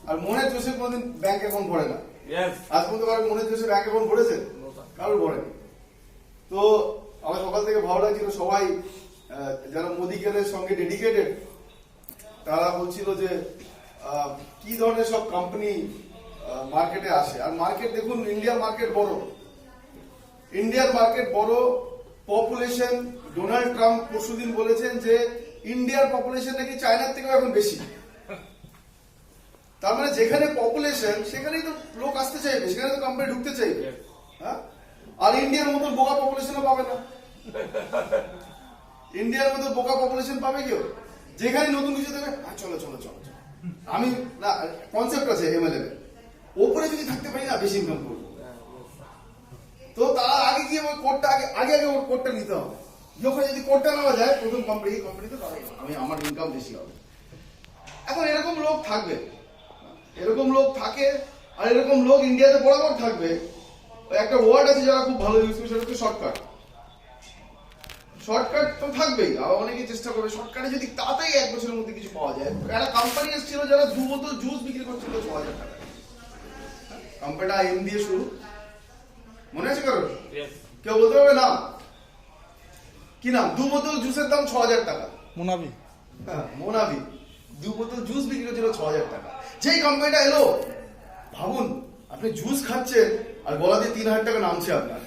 আর মনের জোশে কোনোদিন bank account ভরে না। আজ পর্যন্ত কারো মনের জোশে ব্যাংক অ্যাকাউন্ট ভরেছে? কারোর ভরেনি। তো আমার সকাল থেকে ভালো লাগছিল, সবাই যারা মোদি কেয়ারের সঙ্গে ডেডিকেটেড তারা বলছিল যে কি ধরনের সব কোম্পানি মার্কেটে আসে। আর মার্কেট দেখুন, ইন্ডিয়ার মার্কেট বড়, ইন্ডিয়ার মার্কেট বড়, পপুলেশন। ডোনাল্ড ট্রাম্প পরশুদিন বলেছেন যে ইন্ডিয়ার পপুলেশন নাকি চায়নার থেকেও এখন বেশি। তার মানে যেখানে পপুলেশন সেখানেই তো লোক আসতে চাইবে, সেখানে তো কোম্পানি ঢুকতে চাইবে। হ্যাঁ, আর ইন্ডিয়ার মতো বোকা পপুলেশনও পাবে না। ইন্ডিয়ার মতো বোকা পপুলেশন পাবে কেউ? যেখানে নতুন কিছু দেবে, চলো চলো চলো চলো, আমি না কনসেপ্ট আছে এমএলএ ওপরে যদি থাকতে পারি না বেশি ইনকাম করবো। তো তারা আগে গিয়ে ওই কোডটা আগে ওর কোডটা নিতে হবে। যখন যদি কোডটা নেওয়া যায় প্রথম কোম্পানিতে আমি আমার ইনকাম বেশি হবে। এখন এরকম লোক থাকবে, এরকম লোক থাকে, আর এরকম লোক ইন্ডিয়াতে বরাবর থাকবে। একটা ওয়ার্ড আছে যারা খুব ভালো ইউজ করে, সেটা হচ্ছে শর্টকাট। শর্টকাট তো থাকবেই, আবার অনেকেই চেষ্টা করবে শর্টকাটে যদি তাড়াতাড়ি 1 বছরের মধ্যে কিছু পাওয়া যায়। একটা কোম্পানি এসেছিল যারা 2 বোতল জুস বিক্রি করছিল 6,000 টাকা। কোম্পানিটা এম দিয়ে শুরু, মনে আছে কারণ? কেউ বলতে পারবে নাম? কি নাম? 2 বোতল জুসের দাম 6,000 টাকা। মোনাবি। হ্যাঁ, মোনাবি 2 বোতল জুস বিক্রি করছিল 6,000 টাকা। যেই কোম্পানিটা এলো, ভাবুন আপনি জুস খাচ্ছেন আর গলা দিয়ে 3,000 টাকা নামছে আপনার।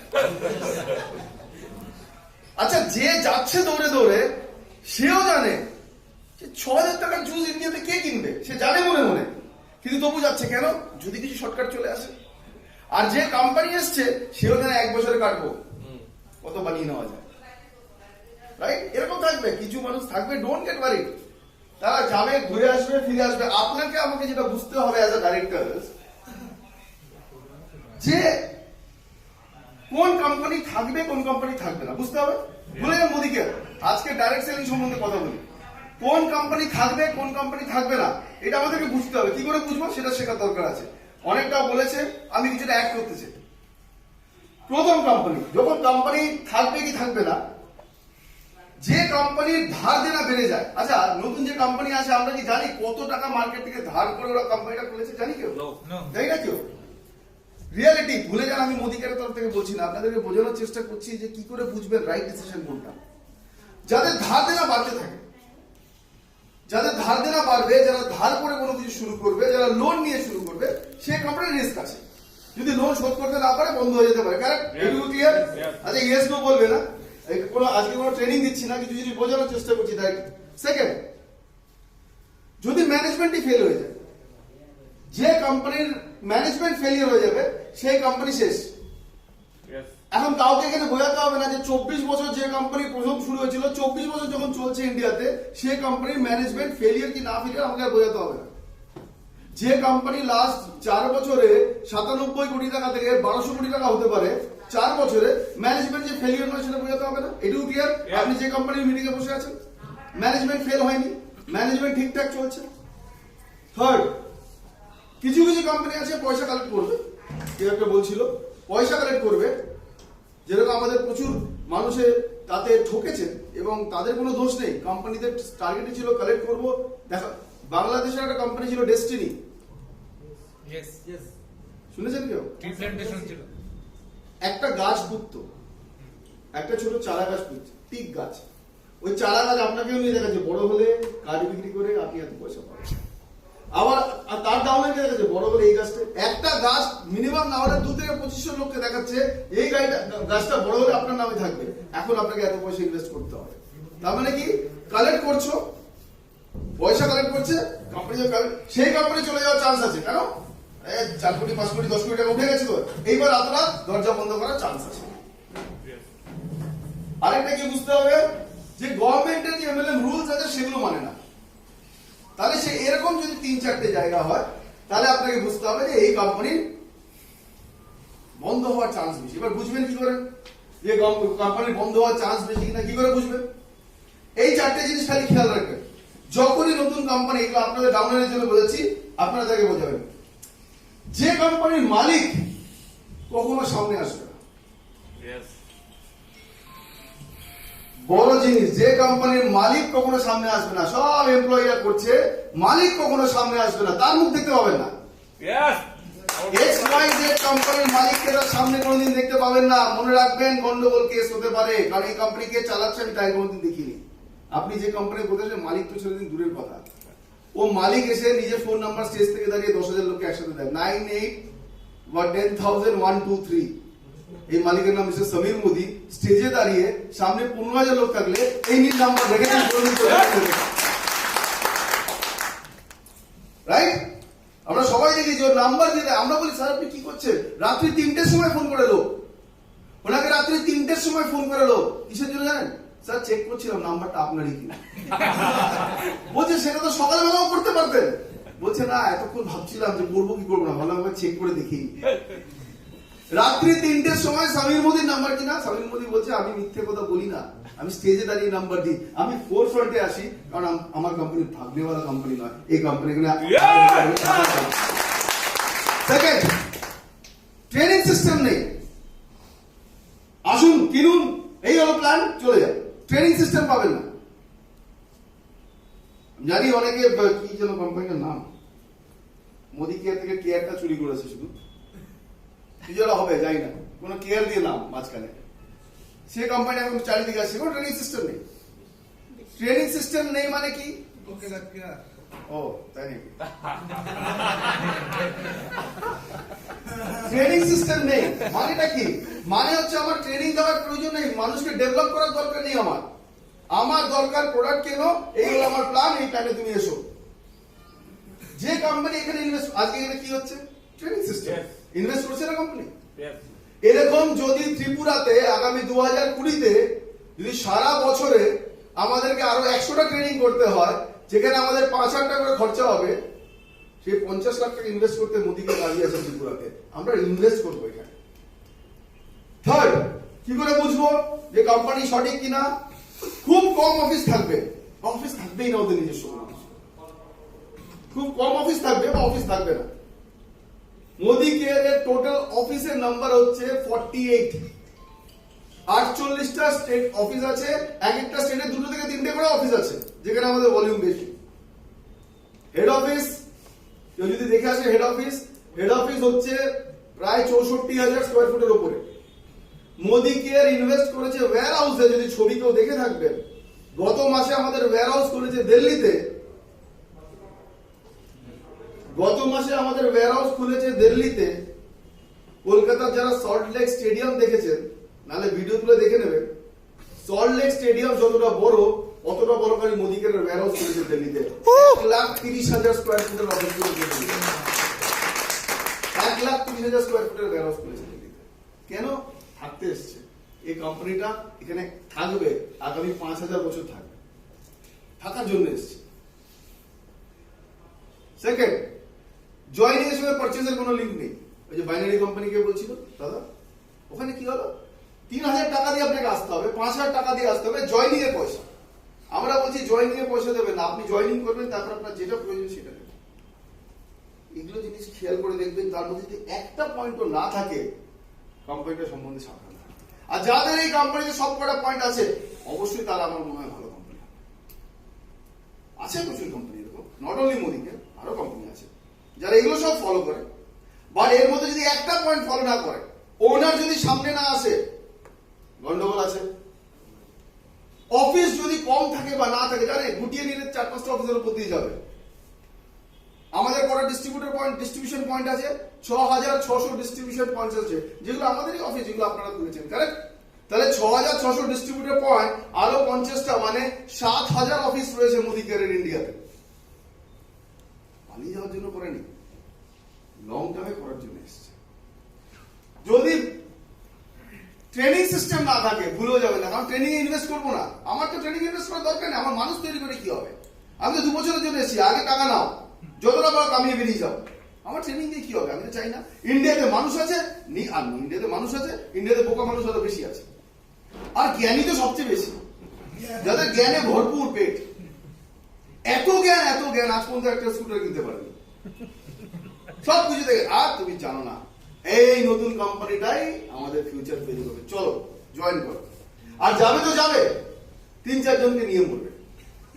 আচ্ছা, যে যাচ্ছে দৌড়ে দৌড়ে সেও জানে যে 6,000 টাকার জুস ইন্ডিয়াতে কে কিনবে, সে জানে মনে মনে, কিন্তু তবু যাচ্ছে কেন? যদি কিছু শর্টকাট চলে আসে। আর যে কোম্পানি এসছে সেও জানে 1 বছরে কাটবো, কত বানিয়ে নেওয়া যায়। রাইট? এরকম থাকবে, কিছু মানুষ থাকবে, ডোন্ট গেট ওয়ারিড। তারা যাবে, ঘুরে আসবে, ফিরে আসবে। আপনাকে আমাকে যেটা বুঝতে হবে অ্যাজ আ ডাইরেক্টর, যে কোন কোম্পানি থাকবে কোন কোম্পানি থাকবে না বুঝতে হবে। ভুলে যান মোদিকে, আজকে ডাইরেক্ট সেলিং সম্বন্ধে কথা বলি। কোন কোম্পানি থাকবে কোন কোম্পানি থাকবে না এটা আমাদেরকে বুঝতে হবে। কি করে বুঝবো সেটা শেখার দরকার আছে। অনেকটা বলেছে, আমি কিছুটা অ্যাড করতে চাই। প্রথম কোম্পানি, যখন কোম্পানি থাকবে কি থাকবে না, যে কোম্পানির ধার দেনা বেড়ে যায়। আচ্ছা, নতুন যে কোম্পানি আছে আমরা কি জানি কত টাকা মার্কেট থেকে ধার করে ওরা কোম্পানিটা খুলেছে? জানি কেউ? জানি না কেউ। রিয়ালিটি ভুলে যান। আমি মোদি কেয়ারের তরফ থেকে বলছি না, আপনাদেরকে বোঝানোর চেষ্টা করছি যে কি করে বুঝবেন রাইট ডিসিশন কোনটা। যাদের ধার দেনা বাড়তে থাকে, যাদের ধার দেনা বাড়বে, যারা ধার করে কোনো কিছু শুরু করবে, যারা লোন নিয়ে শুরু করবে, সে কোম্পানির রিস্ক আছে। যদি লোন শোধ করতে না পারে বন্ধ হয়ে যেতে পারে। কারেক্ট? এটুকু ক্লিয়ার? আচ্ছা, ইয়েস নো বলবে না। আজকে কোনো ট্রেনিং দিচ্ছি না, কিছু যদি বোঝানোর চেষ্টা করছি তাই। সেকেন্ড, যদি ম্যানেজমেন্টই ফেল হয়ে যায়, যে কোম্পানির ম্যানেজমেন্ট ফেলিয়ার হয়ে যাবে সেই কোম্পানি শেষ। এখন কাউকে এখানে বোঝাতে হবে না যে 24 বছর যে কোম্পানি প্রথম শুরু হয়েছিল, 24 বছর যখন চলছে ইন্ডিয়াতে, সেই কোম্পানির ম্যানেজমেন্ট ফেলিয়ার কি না ফেলিয়ার আমাকে আর বোঝাতে হবে না। যে কোম্পানি লাস্ট 4 বছরে 97 কোটি টাকা থেকে 1200 কোটি টাকা হতে পারে, 4 বছরে ম্যানেজমেন্ট যে ফেলিয়ার নয় সেটা বোঝাতে হবে না। এটুকু ক্লিয়ার? আপনি যে কোম্পানির মিটিং এ বসে আছেন, ম্যানেজমেন্ট ফেল হয়নি, ম্যানেজমেন্ট ঠিকঠাক চলছে। থার্ড, কিছু কিছু কোম্পানি আছে পয়সা কালেক্ট করবে। কেউ একটা বলছিল পয়সা কালেক্ট করবে, যেরকম আমাদের প্রচুর মানুষে তাতে ঠকেছে এবং তাদের কোনো দোষ নেই। কোম্পানিদের টার্গেটই ছিল কালেক্ট করবো। দেখা, বাংলাদেশের একটা কোম্পানি ছিল ডেস্টিনি, শুনেছেন কেউ? একটা গাছ পুঁততো, একটা ছোট চারা গাছ পুঁতছে, টিক গাছ। ওই চারা গাছ আপনাকেও নিয়ে দেখাচ্ছে বড় হলে কাঠ বিক্রি করে আপনি এত পয়সা পাবেন। আবার তার ডাউনে দেখাচ্ছে বড় হলে এই গাছটা, একটা গাছ মিনিমাম না হলে 2 থেকে 2500 লোককে দেখাচ্ছে এই গাছটা বড় হলে আপনার নামে থাকবে, এখন আপনাকে এত পয়সা ইনভেস্ট করতে হবে। তার মানে কি? কালেক্ট করছো, পয়সা কালেক্ট করছে কোম্পানি, সেই কোম্পানি চলে যাওয়ার চান্স আছে। কেন? 4 কোটি 5 কোটি 10 কোটি টাকা উঠে গেছে তো, এইবার আপনার দরজা বন্ধ করার চান্স আছে। আরেকটা কি বুঝতে হবে, যে গভর্নমেন্টের যে এমএলএম রুলস আছে সেগুলো মানে না। তাহলে সে এরকম যদি 3-4টে জায়গা হয়, তাহলে আপনাকে বুঝতে হবে যে এই কোম্পানির বন্ধ হওয়ার চান্স বেশি। এবার বুঝবেন কি করে যে কোম্পানির বন্ধ হওয়ার চান্স বেশি কিনা? কি করে বুঝবেন? এই 4টে জিনিস খালি খেয়াল রাখবেন। যখনই নতুন কোম্পানি, এগুলো আপনাদের ডাউনলাইনের জন্য বলেছি, আপনারা তাকে বোঝাবেন, যে কোম্পানির মালিক কখনো সামনে আসবে না, বড় জিনিস, যে কোম্পানির মালিক কখনো সামনে আসবে না, সব এমপ্লয়িরা করছে, মালিক কখনো সামনে আসবে না, তার মুখ দেখতে পাবেন না। XYZ কোম্পানির মালিককে তার সামনে কোনোদিন দেখতে পাবেন না। মনে রাখবেন, গন্ডগোল কেস হতে পারে, কারণ এই কোম্পানিকে চালাচ্ছে আমি তাই কোনোদিন দেখিনি। আপনি যে কোম্পানি করতেছেন, মালিক তো ছেড়ে দিন দূরের কথা, ও মালিক এসে নিজের ফোন নাম্বার স্টেজ থেকে দাঁড়িয়ে 10,000 লোককে একসাথে দেয়, 98 বা 10,123। এই মালিকের নাম মিস্টার সমীর মোদি, স্টেজে দাঁড়িয়ে সামনে 15,000 লোক থাকলে এই নিজ নাম্বার রেখেছেন, রাইট? আমরা সবাই দেখি যে ওর নাম্বার দিতে, আমরা বলি স্যার আপনি কি করছেন, রাত্রি 3টের সময় ফোন করে লোক, ওনাকে রাত্রি 3টের সময় ফোন করে লোক, কিসের জন্য জানেন? স্যার চেক করছিলাম নাম্বারটা আপনারই কিনা। বলছে সেটা তো সকালবেলাও করতে পারতেন। বলছে না, এতক্ষণ ভাবছিলাম যে করবো কি করবো না, ভালো ভাবে চেক করে দেখি। রাত্রি 3টের সময় সমীর মোদির নাম্বার কিনা। সমীর মোদি বলছে আমি মিথ্যে কথা বলি না, আমি স্টেজে দাঁড়িয়ে নাম্বার দিই, আমি ফোর ফ্রন্টে আসি, কারণ আমার কোম্পানি ভাগনেওয়ালা কোম্পানি নয়, এই কোম্পানি। সেকেন্ড, ট্রেনিং সিস্টেম নেই। আসুন কিনুন, এই হলো প্ল্যান, চলে যান, ট্রেনিং সিস্টেম পাবেন না। জানি অনেকে কি যেন কোম্পানির নাম, মোদি কেয়ার থেকে কেয়ারটা চুরি করেছে, শুধু কি যেন হবে জানি না, কোনো কেয়ার দিয়ে নাম মাঝখানে, সে কোম্পানি এখন চারিদিকে আসছে, কোনো ট্রেনিং সিস্টেম নেই। ট্রেনিং সিস্টেম নেই মানে কি? ও তাই নাকি? ট্রেনিং সিস্টেম নেই মানেটা কি? মানে হচ্ছে আমার ট্রেনিং দেওয়ার প্রয়োজন নেই, মানুষকে ডেভেলপ করার দরকার নেই, আমার দরকার প্রোডাক্ট কেন, এই হলো আমার প্ল্যান, এই প্ল্যানে তুমি এসো। যে কোম্পানি এখানে ইনভেস্ট, আজকে এখানে কি হচ্ছে? ট্রেনিং সিস্টেম ইনভেস্ট করছে না কোম্পানি। এরকম যদি ত্রিপুরাতে আগামী 2020-তে যদি সারা বছরে আমাদেরকে আরো 100টা ট্রেনিং করতে হয়, যেখানে আমাদের 5,000 টাকা করে খরচা হবে, সেই 50 লাখ টাকা ইনভেস্ট করতে মোদিকে দাঁড়িয়ে আছে ত্রিপুরাতে, আমরা ইনভেস্ট করবো এখানে। থার্ড, কি করে বুঝবো যে কোম্পানি সঠিক কিনা? খুব কম অফিস থাকবে, অফিস থাকবেই না ওদের নিজস্ব, খুব কম অফিস থাকবে বা অফিস থাকবে না। মোদি কেয়ারের টোটাল অফিসের নাম্বার হচ্ছে 48। 48টা স্টেট অফিস আছে, এক একটা স্টেটে 2 থেকে 3টে করে অফিস আছে, যেখানে আমাদের ভলিউম বেশি। হেড অফিস কেউ যদি দেখে আসে, হেড অফিস হচ্ছে প্রায় 64,000 স্কোয়ার ফুটের উপরে। মোদি কেয়ার ইনভেস্ট করেছে ওয়্যার হাউসে, যদি ছবি কেউ দেখে থাকবেন, গত মাসে আমাদের ওয়্যার হাউস করেছে দিল্লিতে, খুলেছে দিল্লিতে। কলকাতার যারা সল্ট লেক স্টেডিয়াম দেখেছেন, নাহলে ভিডিওগুলো দেখে নেবেন, সল্ট লেক স্টেডিয়াম যতটা বড়, অতটা বড় করে মোদি কেয়ারের ওয়্যার হাউস করেছে দিল্লিতে। 1,30,000 স্কোয়ার ফুটের অফিস করেছে দিল্লিতে, 1,30,000 স্কোয়ার ফুটের ওয়্যার হাউস করেছে দিল্লিতে। কেন? থাকতে এসছে। এই কোম্পানিটা এখানে থাকবে, আগামী 5,000 বছর থাকবে, থাকার জন্য এসছে। সেকেন্ড, জয়নিং এর সঙ্গে পারচেজের কোনো লিঙ্ক নেই। ওই যে বাইনারি কোম্পানি কে বলছিল দাদা, ওখানে কি হলো? 3,000 টাকা দিয়ে আপনাকে আসতে হবে, 5,000 টাকা দিয়ে আসতে হবে, জয়নিং এর পয়সা। আমরা বলছি জয়নিং এর পয়সা দেবেন না, আপনি জয়নিং করবেন, তারপর আপনার যেটা প্রয়োজন সেটা নেবেন। এগুলো জিনিস খেয়াল করে দেখবেন, তার মধ্যে যদি একটা পয়েন্টও না থাকে, কোম্পানিটা সম্বন্ধে সাবধান থাকবেন। আর যাদের এই কোম্পানিতে সব কটা পয়েন্ট আছে, অবশ্যই তারা আমার মনে হয় ভালো কোম্পানি আছে। প্রচুর কোম্পানি এরকম, নট অনলি মোদিকে, আরো কোম্পানি আছে যারা এগুলো সব ফলো করে। বাট এর মধ্যে যদি একটা পয়েন্ট ফলো না করে, ওনার যদি সামনে না আসে, গন্ডগোল আছে। অফিস যদি কম থাকে বা না থাকে, জানে গুটিয়ে নিলে 4-5টা অফিসের উপর দিয়ে যাবে। আমাদের কটা ডিস্ট্রিবিউশন পয়েন্ট আছে? 6,600 ডিস্ট্রিবিউশন পয়েন্ট আছে, যেগুলো আমাদেরই অফিস, যেগুলো আপনারা তুলেছেন, কারেক্ট? তাহলে 6,600 ডিস্ট্রিবিউটর পয়েন্ট, আরো 50টা, মানে 7,000 অফিস রয়েছে মোদি কেয়ারের ইন্ডিয়াতে। পালিয়ে যাওয়ার জন্য করেনি, লং টার্মে করার জন্য এসছে। যদি ট্রেনিং সিস্টেম না থাকে, ভুলেও যাবে না, কারণ ট্রেনিং ইনভেস্ট করবো না। আমার তো ট্রেনিং ইনভেস্ট করার দরকার নেই, আমার মানুষ তৈরি করে কি হবে? আমি তো 2 বছরের জন্য এসেছি, আগে টাকা নাও, যতটা বড় কামিয়ে বেরিয়ে যাও। আমার ট্রেনিং দিয়ে কি হবে? আমি তো চাই না। ইন্ডিয়াতে মানুষ আছে, ইন্ডিয়াতে বোকা মানুষ আরো বেশি আছে, আর জ্ঞানী তো সবচেয়ে বেশি, যাদের জ্ঞানে ভরপুর পেট। এত জ্ঞান আজ পর্যন্ত একটা স্কুটার কিনতে পারেনি, সব কিছু দেখে। আর তুমি জানো না, এই নতুন কোম্পানিটাই আমাদের ফিউচার তৈরি করবে, চলো জয়েন করো। আর যাবে তো যাবে, 3-4 জনকে নিয়ে মরবে,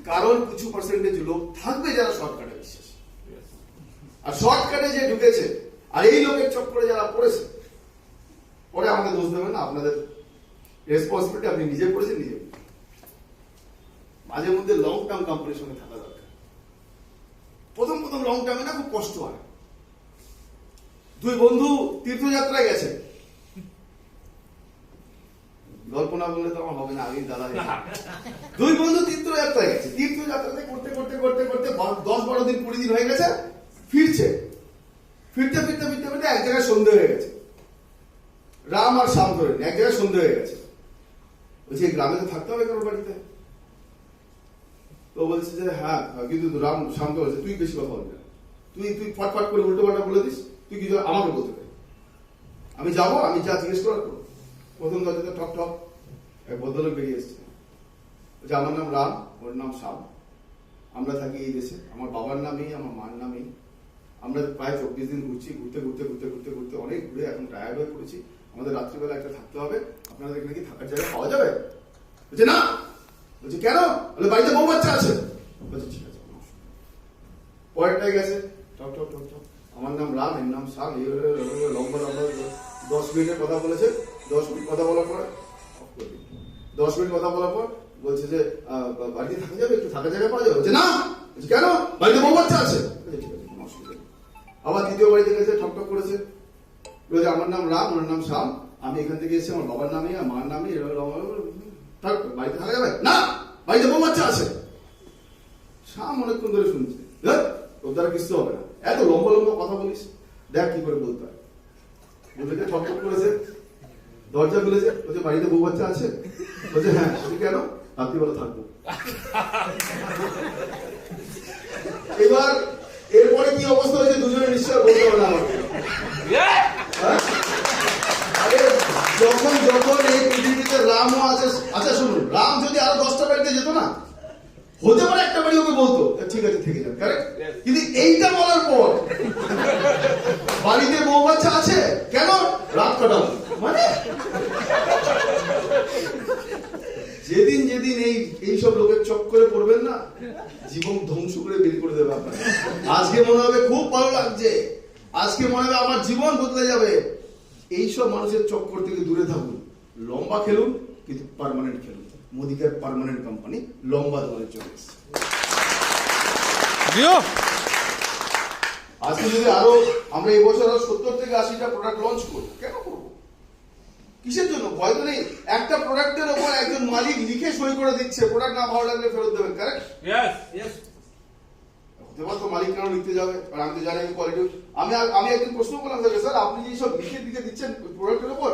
কারণ কিছু পার্সেন্টেজ লোক থাকবে যারা শর্টকাটে বিশ্বাস, আর শর্টকাটে যে ঢুকেছে আর এই লোকের চক্করে যারা পড়েছে, পরে আমাকে দোষ দেবেন না, আপনাদের রেসপন্সিবিলিটি, আপনি নিজে করেছেন নিজে। মাঝে মধ্যে লং টার্ম কোম্পানির সঙ্গে থাকা দরকার। প্রথম লং টার্মে না খুব কষ্ট হয়। 2 বন্ধু তীর্থযাত্রায় গেছে, গল্প না বললে তো আমার হবে না, আগেই দাদা 2 বন্ধু তীর্থযাত্রায় গেছে, তীর্থযাত্রাতে করতে করতে করতে করতে 10-12 দিন 20 দিন হয়ে গেছে, ফিরছে, ফিরতে ফিরতে ফিরতে ফিরতে এক জায়গায় সন্ধে হয়ে গেছে, রাম আর শ্যাম ধরে এক জায়গায় সন্ধে হয়ে গেছে। বলছে গ্রামে তো থাকতে হবে কারোর বাড়িতে, তো বলছে যে হ্যাঁ, কিন্তু রাম শ্যামকে বলছে তুই বেশি কথা বলবি না, তুই ফটফট করে উল্টো পাল্টা বলে দিস, তুই কিছু আমাকে বলতে পারি, আমি যাবো, আমি যা জিজ্ঞেস করার করবো। প্রথম দরজাতে ঠক ঠক এক ভদ্রলোক বেরিয়ে এসছে, বলছে আমার নাম রাম, ওর নাম শ্যাম, আমরা থাকি এই দেশে, আমার বাবার নামেই আমার মার নামেই, আমরা প্রায় 24 দিন ঘুরছি, ঘুরতে ঘুরতে ঘুরতে ঘুরতে ঘুরতে অনেক ঘুরে এখন টায়ার্ড হয়ে পড়েছি, আমাদের রাত্রিবেলা একটা থাকতে হবে, আপনাদের এখানে কি থাকার জায়গা পাওয়া যাবে? বলছে না। বলছে কেন? বলে বাড়িতে বউ বাচ্চা আছে। বলছে ঠিক আছে। পরেরটাই গেছে, ঠক ঠক ঠক ঠক, আমার নাম রাম, এর নাম শ্যাম, লম্বা লম্বা 10 মিনিটের কথা বলেছে। 10 মিনিট কথা বলার পর 10 মিনিট কথা বলার পর বলছে যে বাড়িতে থাকা যাবে, একটু থাকার জায়গা পাওয়া যাবে? বলছে না। বলছে কেন? বাড়িতে বউ বাচ্চা আছে। ঠিক আছে, কোনো অসুবিধা নেই। আবার দ্বিতীয় বাড়িতে গেছে, ঠক ঠক করেছে, বলছে আমার নাম রাম, ওর নাম শ্যাম, আমি এখান থেকে এসেছি, আমার বাবার নামে আর মার নামে, বাড়িতে থাকা যাবে না, বাড়িতে বউ বাচ্চা আছে। শ্যাম অনেকক্ষণ ধরে শুনছে, তোর দ্বারা কিছু হবে না, এত লম্বা লম্বা কথা বলিস, দেখ কি করে বলতে হয়। বলতে ঠক ঠক করেছে, দরজা খুলেছে, বলছে বাড়িতে বউ বাচ্চা আছে। বলছে হ্যাঁ। বলছে কেন? রাত্রিবেলা থাকবো। এবার এরপরে কি অবস্থা হয়েছে দুজনে নিশ্চয় বলতে হবে না আমাকে। আরে যখন এই পৃথিবীতে রামও আছে, আচ্ছা শুনুন, রাম যদি আরো 10টা বাড়িতে যেত না, হতে পারে একটা বাড়ি ওকে বলতো ঠিক আছে থেকে যান, কারেক্ট? কিন্তু এইটা বলার পর বাড়িতে বউ বাচ্চা আছে কেন? রাত কাটাবো মানে। যেদিন এইসব লোকের চক্করে পড়বেন না, জীবন ধ্বংস করে বের করে দেবে আপনার। আজকে মনে হবে খুব ভালো লাগছে, আজকে মনে হবে আমার জীবন বদলে যাবে। এইসব মানুষের চক্কর থেকে দূরে থাকুন, লম্বা খেলুন কিন্তু পার্মানেন্ট খেলুন। মোদিকের পার্মানেন্ট কোম্পানি লম্বা ধরে চলে এসছে। আজকে যদি আরো আমরা এই বছর 70 থেকে 80টা প্রোডাক্ট লঞ্চ করবো, কেন করবো? কিসের জন্য? ভয় তো নেই। একটা প্রোডাক্টের উপর একজন মালিক লিখে সই করে দিচ্ছে, প্রোডাক্ট না ভালো লাগলে ফেরত দেবেন, কারেক্ট? হতে পারে তো মালিক কেন লিখতে যাবে? কারণ আমি তো জানি কোয়ালিটি। আমি একদিন প্রশ্ন করলাম স্যার, আপনি যে সব লিখে দিচ্ছেন প্রোডাক্টের উপর,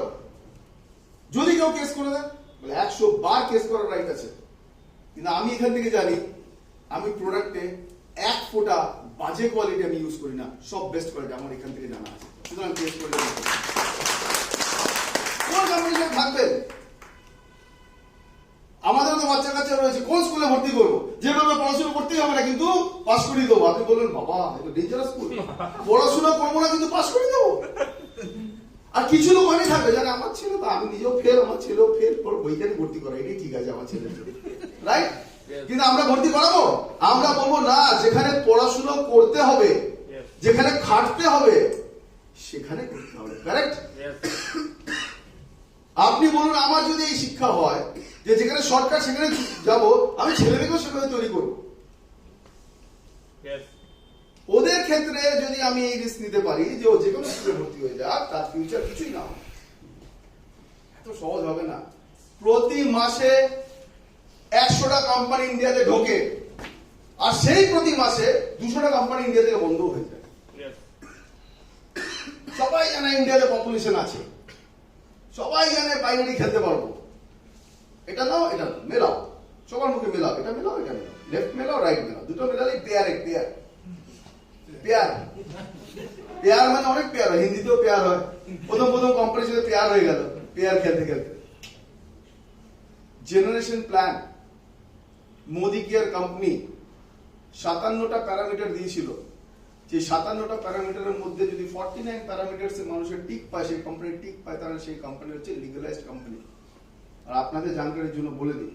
যদি কেউ কেস করে দেন, বলে 100 বার কেস করার রাইট আছে, কিন্তু আমি এখান থেকে জানি আমি প্রোডাক্টে 1 ফোঁটা বাজে কোয়ালিটি আমি ইউজ করি না, সব বেস্ট কোয়ালিটি আমার এখান থেকে জানা আছে, সুতরাং কেস করে দেবেন। কোন কোম্পানিতে থাকবেন? আমাদের তো বাচ্চা কাচ্চা রয়েছে, কোন স্কুলে ভর্তি করবো? যেভাবে পড়াশোনা করতেই হবে না, কিন্তু পাস করিয়ে দেবো। আপনি বলবেন বাবা এটা ডেঞ্জারাস স্কুল, পড়াশোনা করবো না কিন্তু পাস করিয়ে দেবো। আর কিছু লোক অনেক থাকবে জানে আমার ছেলে তো, আমি নিজেও ফেল, আমার ছেলেও ফেল, বইখানে ভর্তি করা এটাই ঠিক আছে আমার ছেলে, রাইট? কিন্তু আমরা ভর্তি করাবো? আমরা বলবো না, যেখানে পড়াশোনা করতে হবে, যেখানে খাটতে হবে, সেখানে করতে হবে, কারেক্ট? আপনি বলুন আমার যদি এই শিক্ষা হয় যে যেখানে শর্টকাট সেখানে যাবো, আমি ছেলেমেয়েকেও সেভাবে তৈরি করবো। ওদের ক্ষেত্রে যদি আমি এই রিস্ক নিতে পারি যে ও যে কোনো স্কুলে ভর্তি হয়ে যাক, তার ফিউচার কিছুই না, এত সহজ হবে না। প্রতি মাসে 100টা কোম্পানি ইন্ডিয়াতে ঢোকে, আর সেই প্রতি মাসে 200টা কোম্পানি ইন্ডিয়া থেকে বন্ধ হয়ে যায়। সবাই জানে ইন্ডিয়াতে পপুলেশন আছে, সবাই জানে বাইনারি খেলতে পারবো, এটা নাও এটা মেলাও, সবার মুখে মেলাও, এটা মেলাও এটা মেলাও, লেফট মেলাও রাইট মেলাও, দুটো মেলালে পেয়ার পেয়ার মানে অনেক পেয়ার হয়, হিন্দিতেও পেয়ার হয়। প্রথম কম্পিটিশনে পেয়ার হয়ে গেল, পেয়ার খেলতে খেলতে। Generation plan, Modicare company 57টা প্যারামিটার দিয়েছিল, যে 57টা প্যারামিটারের মধ্যে যদি 49 প্যারামিটারস এর মানুষের টিক পায়, সেই কোম্পানি টিক পায়, তাহলে সেই কোম্পানি হচ্ছে লিগালাইজড কোম্পানি। আর আপনাদের জানকারির জন্য বলে দিই,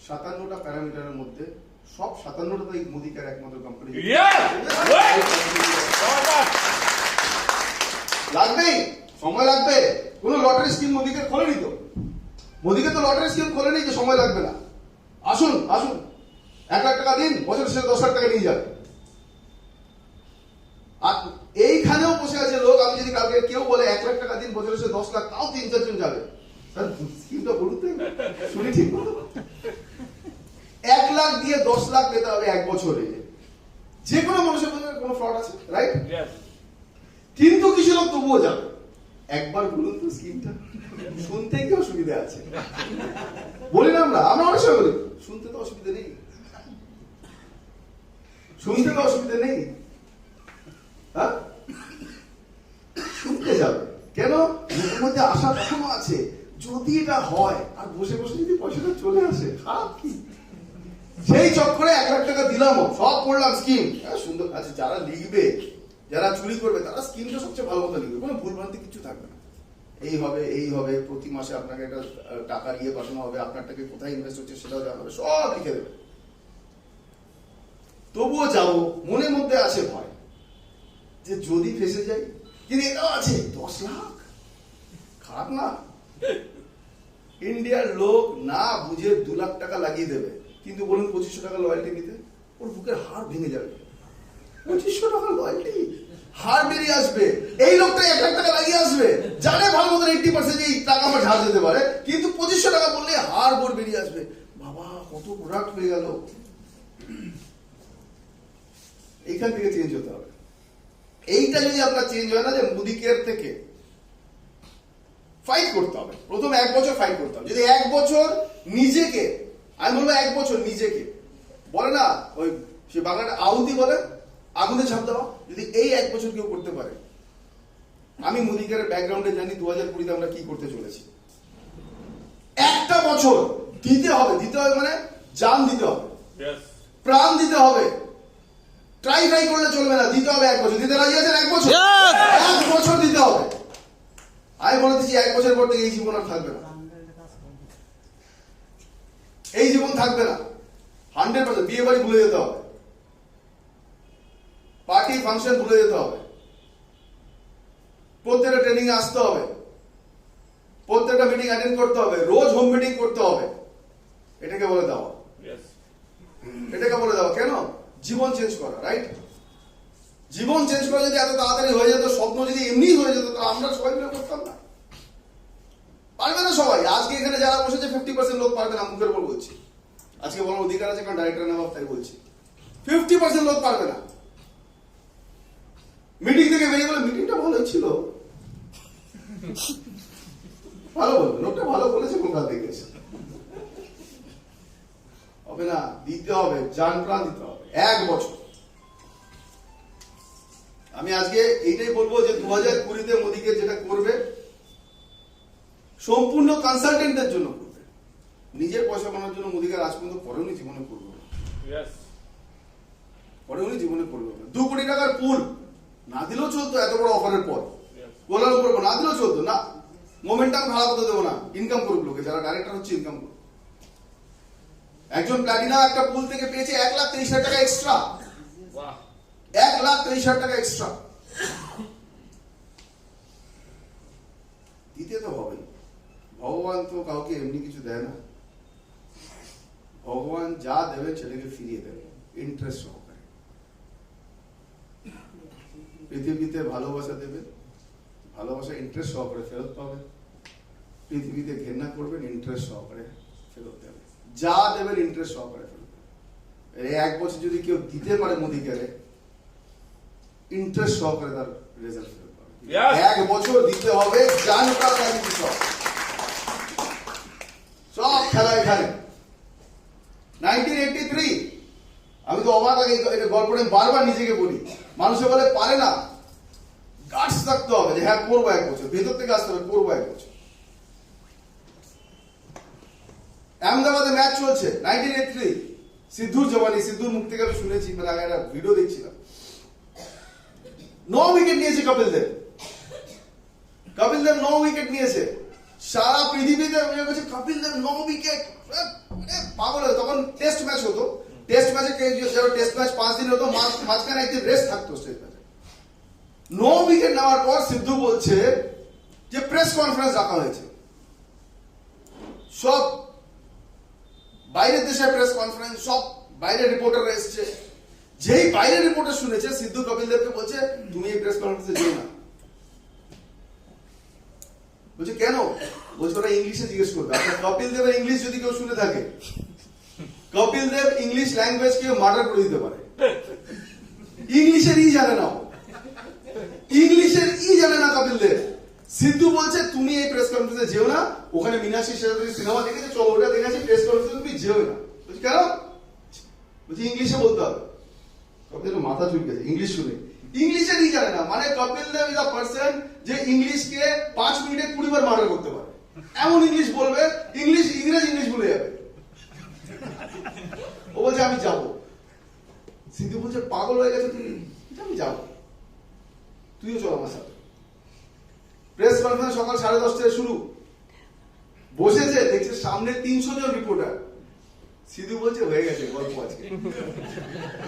57টা প্যারামিটারের মধ্যে সব 57টা এই মোদি কেয়ার একমাত্র কোম্পানি। লাগবেই, সময় লাগবে। কোন লটারি স্কিম মোদিকে খোলেনি তো, মোদিকে তো লটারি স্কিম খোলেনি যে সময় লাগবে না। আসুন আসুন, 1 লাখ টাকা দিন, বছরের শেষে 10 লাখ টাকা নিয়ে যাবে। আর এইখানেও বসে আছে লোক, আমি যদি কালকে কেউ বলে 1 লাখ টাকা দিন, বছরের শেষে 10 লাখ, তাও 3-4 জন যাবে। স্যার স্কিমটা বলুন তো, শুনি ঠিক মতো। 1 লাখ দিয়ে 10 লাখ পেতে হবে 1 বছরে। যে কোনো মানুষের মধ্যে কোনো ফ্রড আছে, রাইট? কিন্তু কিছু লোক তবুও যাবে। একবার বলুন তো স্কিমটা, শুনতে কি অসুবিধা আছে? বলি না আমরা অনেক সময় বলি শুনতে তো অসুবিধা নেই, শুনতে তো অসুবিধা নেই। হ্যাঁ, শুনতে যাবে কেন? মুখের মধ্যে আশা কখনো আছে, যদি এটা হয়, আর বসে বসে যদি পয়সাটা চলে আসে, খারাপ কি? সেই চক্করে 1 লাখ টাকা দিলাম, সব পড়লাম স্কিম, সুন্দর আছে। যারা লিখবে, যারা চুরি করবে, তারা স্কিমটা সবচেয়ে ভালো মতো লিখবে, কোনো ভুলভ্রান্তি কিছু থাকবে না। এই হবে, প্রতি মাসে আপনাকে একটা টাকার পাঠানো হবে, আপনার টাকা কোথায় ইনভেস্ট হচ্ছে সেটাও জানা হবে, সব লিখে দেবে। তবুও যাবো, মনের মধ্যে আছে ভয় যে যদি ফেসে যাই। কিন্তু এটাও আছে 10 লাখ, খারাপ না? ইন্ডিয়ার লোক না বুঝে 2 লাখ টাকা লাগিয়ে দেবে, কিন্তু বলুন 2500 টাকা লয়্যালটি নিতে, ওর বুকের হাড় ভেঙে যাবে। 2500 টাকা লয়্যালটি, হাড় বেরিয়ে আসবে। এই লোকটা 1 লাখ টাকা লাগিয়ে আসবে, জানে ভালো মতো 80% যে এই টাকা আমার ঝাড় যেতে পারে, কিন্তু 2500 টাকা বললে হাড় বোর বেরিয়ে আসবে। বাবা কত প্রোডাক্ট হয়ে গেল। এইখান থেকে চেঞ্জ হতে হবে। এইটা যদি আপনার চেঞ্জ হয় না, যে মোদি কেয়ার থেকে ফাইট করতে হবে, প্রথম 1 বছর ফাইট করতে হবে। যদি 1 বছর নিজেকে, আমি বলবো 1 বছর নিজেকে, বলে না ওই সে বাংলাটা আহুতি বলে, আগুনে ঝাঁপ দেওয়া, যদি এই 1 বছর কেউ করতে পারে। আমি মোদি কেয়ারের ব্যাকগ্রাউন্ডে জানি 2020-তে আমরা কি করতে চলেছি। একটা বছর দিতে হবে, মানে জান দিতে হবে, প্রাণ দিতে হবে। ট্রাই করলে চলবে না, দিতে হবে 1 বছর। দিতে রাজি আছেন? 1 বছর, 1 বছর দিতে হবে। আমি বলে দিচ্ছি 1 বছর পর থেকে এই জীবন আর থাকবে না, এই জীবন থাকবে না। 100% বিয়ে বাড়ি ভুলে যেতে হবে, পার্টি ফাংশন ভুলে যেতে হবে, প্রত্যেকটা ট্রেনিং এ আসতে হবে, প্রত্যেকটা মিটিং অ্যাটেন্ড করতে হবে, রোজ হোম মিটিং করতে হবে। এটাকে বলে দেওয়া, এটাকে বলে দেওয়া। কেন? জীবন চেঞ্জ করা, রাইট? জীবন চেঞ্জ করা যদি এত তাড়াতাড়ি হয়ে যেত, স্বপ্ন যদি এমনি হয়ে যেত, তাহলে আমরা সবাই মিলে করতাম না। পারবে না সবাই। আজকে এখানে যারা বসেছে 50% লোক পারবে না, মুখের উপর বলছি। আজকে বলার অধিকার আছে, কারণ ডাইরেক্টর নেওয়া, তাই বলছি। 50% লোক পারবে না। মিটিং থেকে বেরিয়ে বলে মিটিংটা ভালোই ছিল, ভালো বলবে, লোকটা ভালো বলেছে, কোনটা দেখেছে। হবে না, দিতে হবে, জান প্রাণ দিতে হবে 1 বছর। আমি আজকে এইটাই বলবো যে 2020-তে মোদিকে যেটা করবে, সম্পূর্ণ কনসালটেন্টদের জন্য করবে। নিজের পয়সা বানানোর জন্য মোদিকে আজ পর্যন্ত করেনি, জীবনে করবে, করেনি, জীবনে করবে। 2 কোটি টাকার পুল না দিলেও চলতো, এত বড় অফারের পর গোলার উপর না দিলেও চলতো না। মোমেন্টাম খারাপ হতে দেবো না, ইনকাম করুক লোকে, যারা ডাইরেক্টর হচ্ছে ইনকাম করুক। একজন প্ল্যাটিনাম একটা পুল থেকে পেয়েছে 1,23,000 টাকা এক্সট্রা, 1,23,000 টাকা এক্সট্রা। দিতে তো হবে, ভগবান তো কাউকে এমনি কিছু দেয় না। ভগবান যা দেবে ছেলেকে ফিরিয়ে দেবে ইন্টারেস্ট সহকারে। পৃথিবীতে ভালোবাসা দেবে, ভালোবাসা ইন্টারেস্ট সহকারে ফেরত পাবে। পৃথিবীতে ঘেন্না করবেন, ইন্টারেস্ট সহকারে ফেরত দেবে। যা দেবেন ইন্টারেস্ট সহকারে ফেরত দেবে। 1 বছর যদি কেউ দিতে পারে মোদি কেয়ারে, ইন্টারেস্ট সহকারে তার রেজাল্ট ফেরত পাবে। 1 বছর দিতে হবে, জানটা সব খেলা এখানে। 1983, আমি তো অবাক আগে গল্পটা বারবার নিজেকে বলি। মানুষে বলে পারে না, গার্ডস থাকতে হবে যে হ্যাঁ করবো 1 বছর, ভেতর থেকে আসতে হবে করবো 1 বছর। আহমেদাবাদে ম্যাচ চলছে 1983, সিদ্ধুর জওয়ানি, সিদ্ধুর মুখ থেকে আমি শুনেছি, মানে আগে একটা ভিডিও দেখছিলাম। 9 উইকেট নিয়েছে কপিল দেব। কপিল দেব 9 উইকেট নিয়েছে। সারা পৃথিবীতে কপিল দেব 9 উইকেট, পাগল হয়ে তখন টেস্ট ম্যাচ হতো, টেস্ট ম্যাচে টেস্ট ম্যাচ 5 দিন হতো, মাঝখানে একদিন রেস্ট থাকতো টেস্ট ম্যাচে। 9 উইকেট নেওয়ার পর সিদ্ধু বলছে যে প্রেস কনফারেন্স রাখা হয়েছে, সব বাইরের দেশে প্রেস কনফারেন্স, সব বাইরের রিপোর্টার এসছে। যেই বাইরের রিপোর্টার শুনেছে, সিদ্ধু কপিল দেবকে বলছে তুমি এই প্রেস কনফারেন্সে যেও না। বলছে কেন? বলছে ওরা ইংলিশে জিজ্ঞেস করবে। আচ্ছা, কপিল দেবের ইংলিশ যদি কেউ শুনে থাকে, কপিল দেব ইংলিশ ল্যাঙ্গুয়েজ কে মার্ডার করে দিতে পারে। ইংলিশের ই জানে না, ইংলিশের ই জানে না কপিল দেব। সিদ্ধু বলছে তুমি এই প্রেস কনফারেন্সে যেও না, ওখানে মীনাক্ষী শেরাওয়াতি সিনেমা দেখেছে, চলো ওটা দেখেছি, প্রেস কনফারেন্সে তুমি যেও না। বলছি কেন? বলছি ইংলিশে বলতে হবে। কপিল দেব মাথা চুলকেছে ইংলিশ শুনে, ইংলিশের ই জানে না। মানে Kapil Dev is a person যে ইংলিশকে 5 মিনিটে 20 বার মার্ডার করতে পারে, এমন ইংলিশ বলবে, ইংরেজ ইংলিশ ভুলে যাবে। ও বলছে আমি যাবো। সিদ্ধু বলছে পাগল হয়ে গেছে তুমি, আমি যাবো, তুইও চল আমার সাথে। প্রেস কনফারেন্স সকাল 10:30টায় শুরু। বসেছে, দেখছে সামনে 300 জন রিপোর্টার। সিদ্ধু বলছে হয়ে গেছে গল্প আজকে।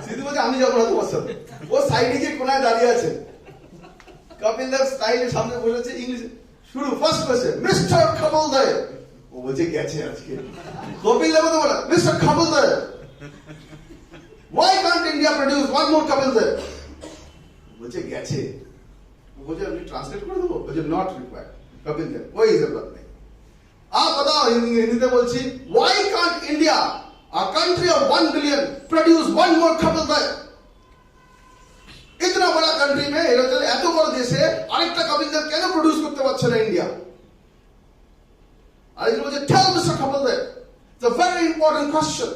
সিদ্ধু বলছে আমি যাবো না তোমার সাথে। ও সাইডে গিয়ে কোনায় দাঁড়িয়ে আছে, কপিল দেব স্টাইলে সামনে বসেছে, ইংলিশ শুরু। First question, mister Kapil Dev. ও বলছে গেছে আজকে। কপিল দেব তো বলে mister Kapil Dev, why can't India produce one more Kapil Dev? বলছে গেছে। বলছে আমি ট্রান্সলেট করে দেবো? বলছে নট রিকোয়ার্ড, কপিল দেব कोई जरूरत नहीं। आप बताओ, হিন্দিতে বলছি, why can't India, a country of 1 billion, produce one more Kapil Dev? इतना बड़ा कंट्री में, এত বড় দেশে আরেকটা কপিল দেব কেন প্রডিউস করতে পারছে না ইন্ডিয়া? আরেকজন বলছে tell Mr. Kapil Dev, it's a very important question.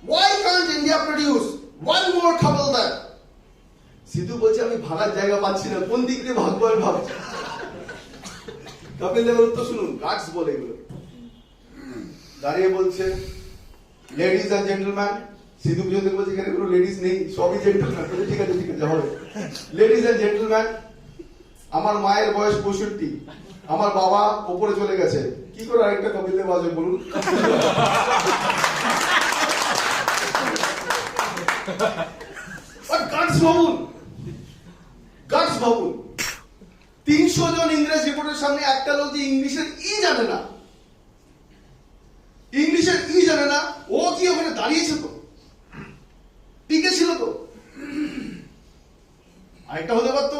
Why can't India produce one more Kapil Dev? Sindhu বলছে আমি ভাগার জায়গা পাচ্ছি না, কোন দিক দিয়ে ভাগবো আর ভাবছি। কপিল দেবের উত্তর শুনুন, গার্ডস বলে এগুলো। দাঁড়িয়ে বলছে লেডিজ এন্ড জেন্টলম্যান। সিদ্ধু বুঝতে বলছে এখানে কোনো লেডিজ নেই, সবই জেন্টলম্যান। ঠিক আছে ঠিক আছে হবে। লেডিজ এন্ড জেন্টলম্যান, আমার মায়ের বয়স 65, আমার বাবা ওপরে চলে গেছে, কি করে আরেকটা কপিল দেব আসবে বলুন? গার্ডস ভাবুন, 300 জন ইংরেজ রিপোর্টের সামনে একটা লোক যে ইংলিশের ই জানে না, ইংলিশের ই জানে না, ও কি ওখানে দাঁড়িয়েছে তো, টিকে ছিল তো। আরেকটা হতে পারতো,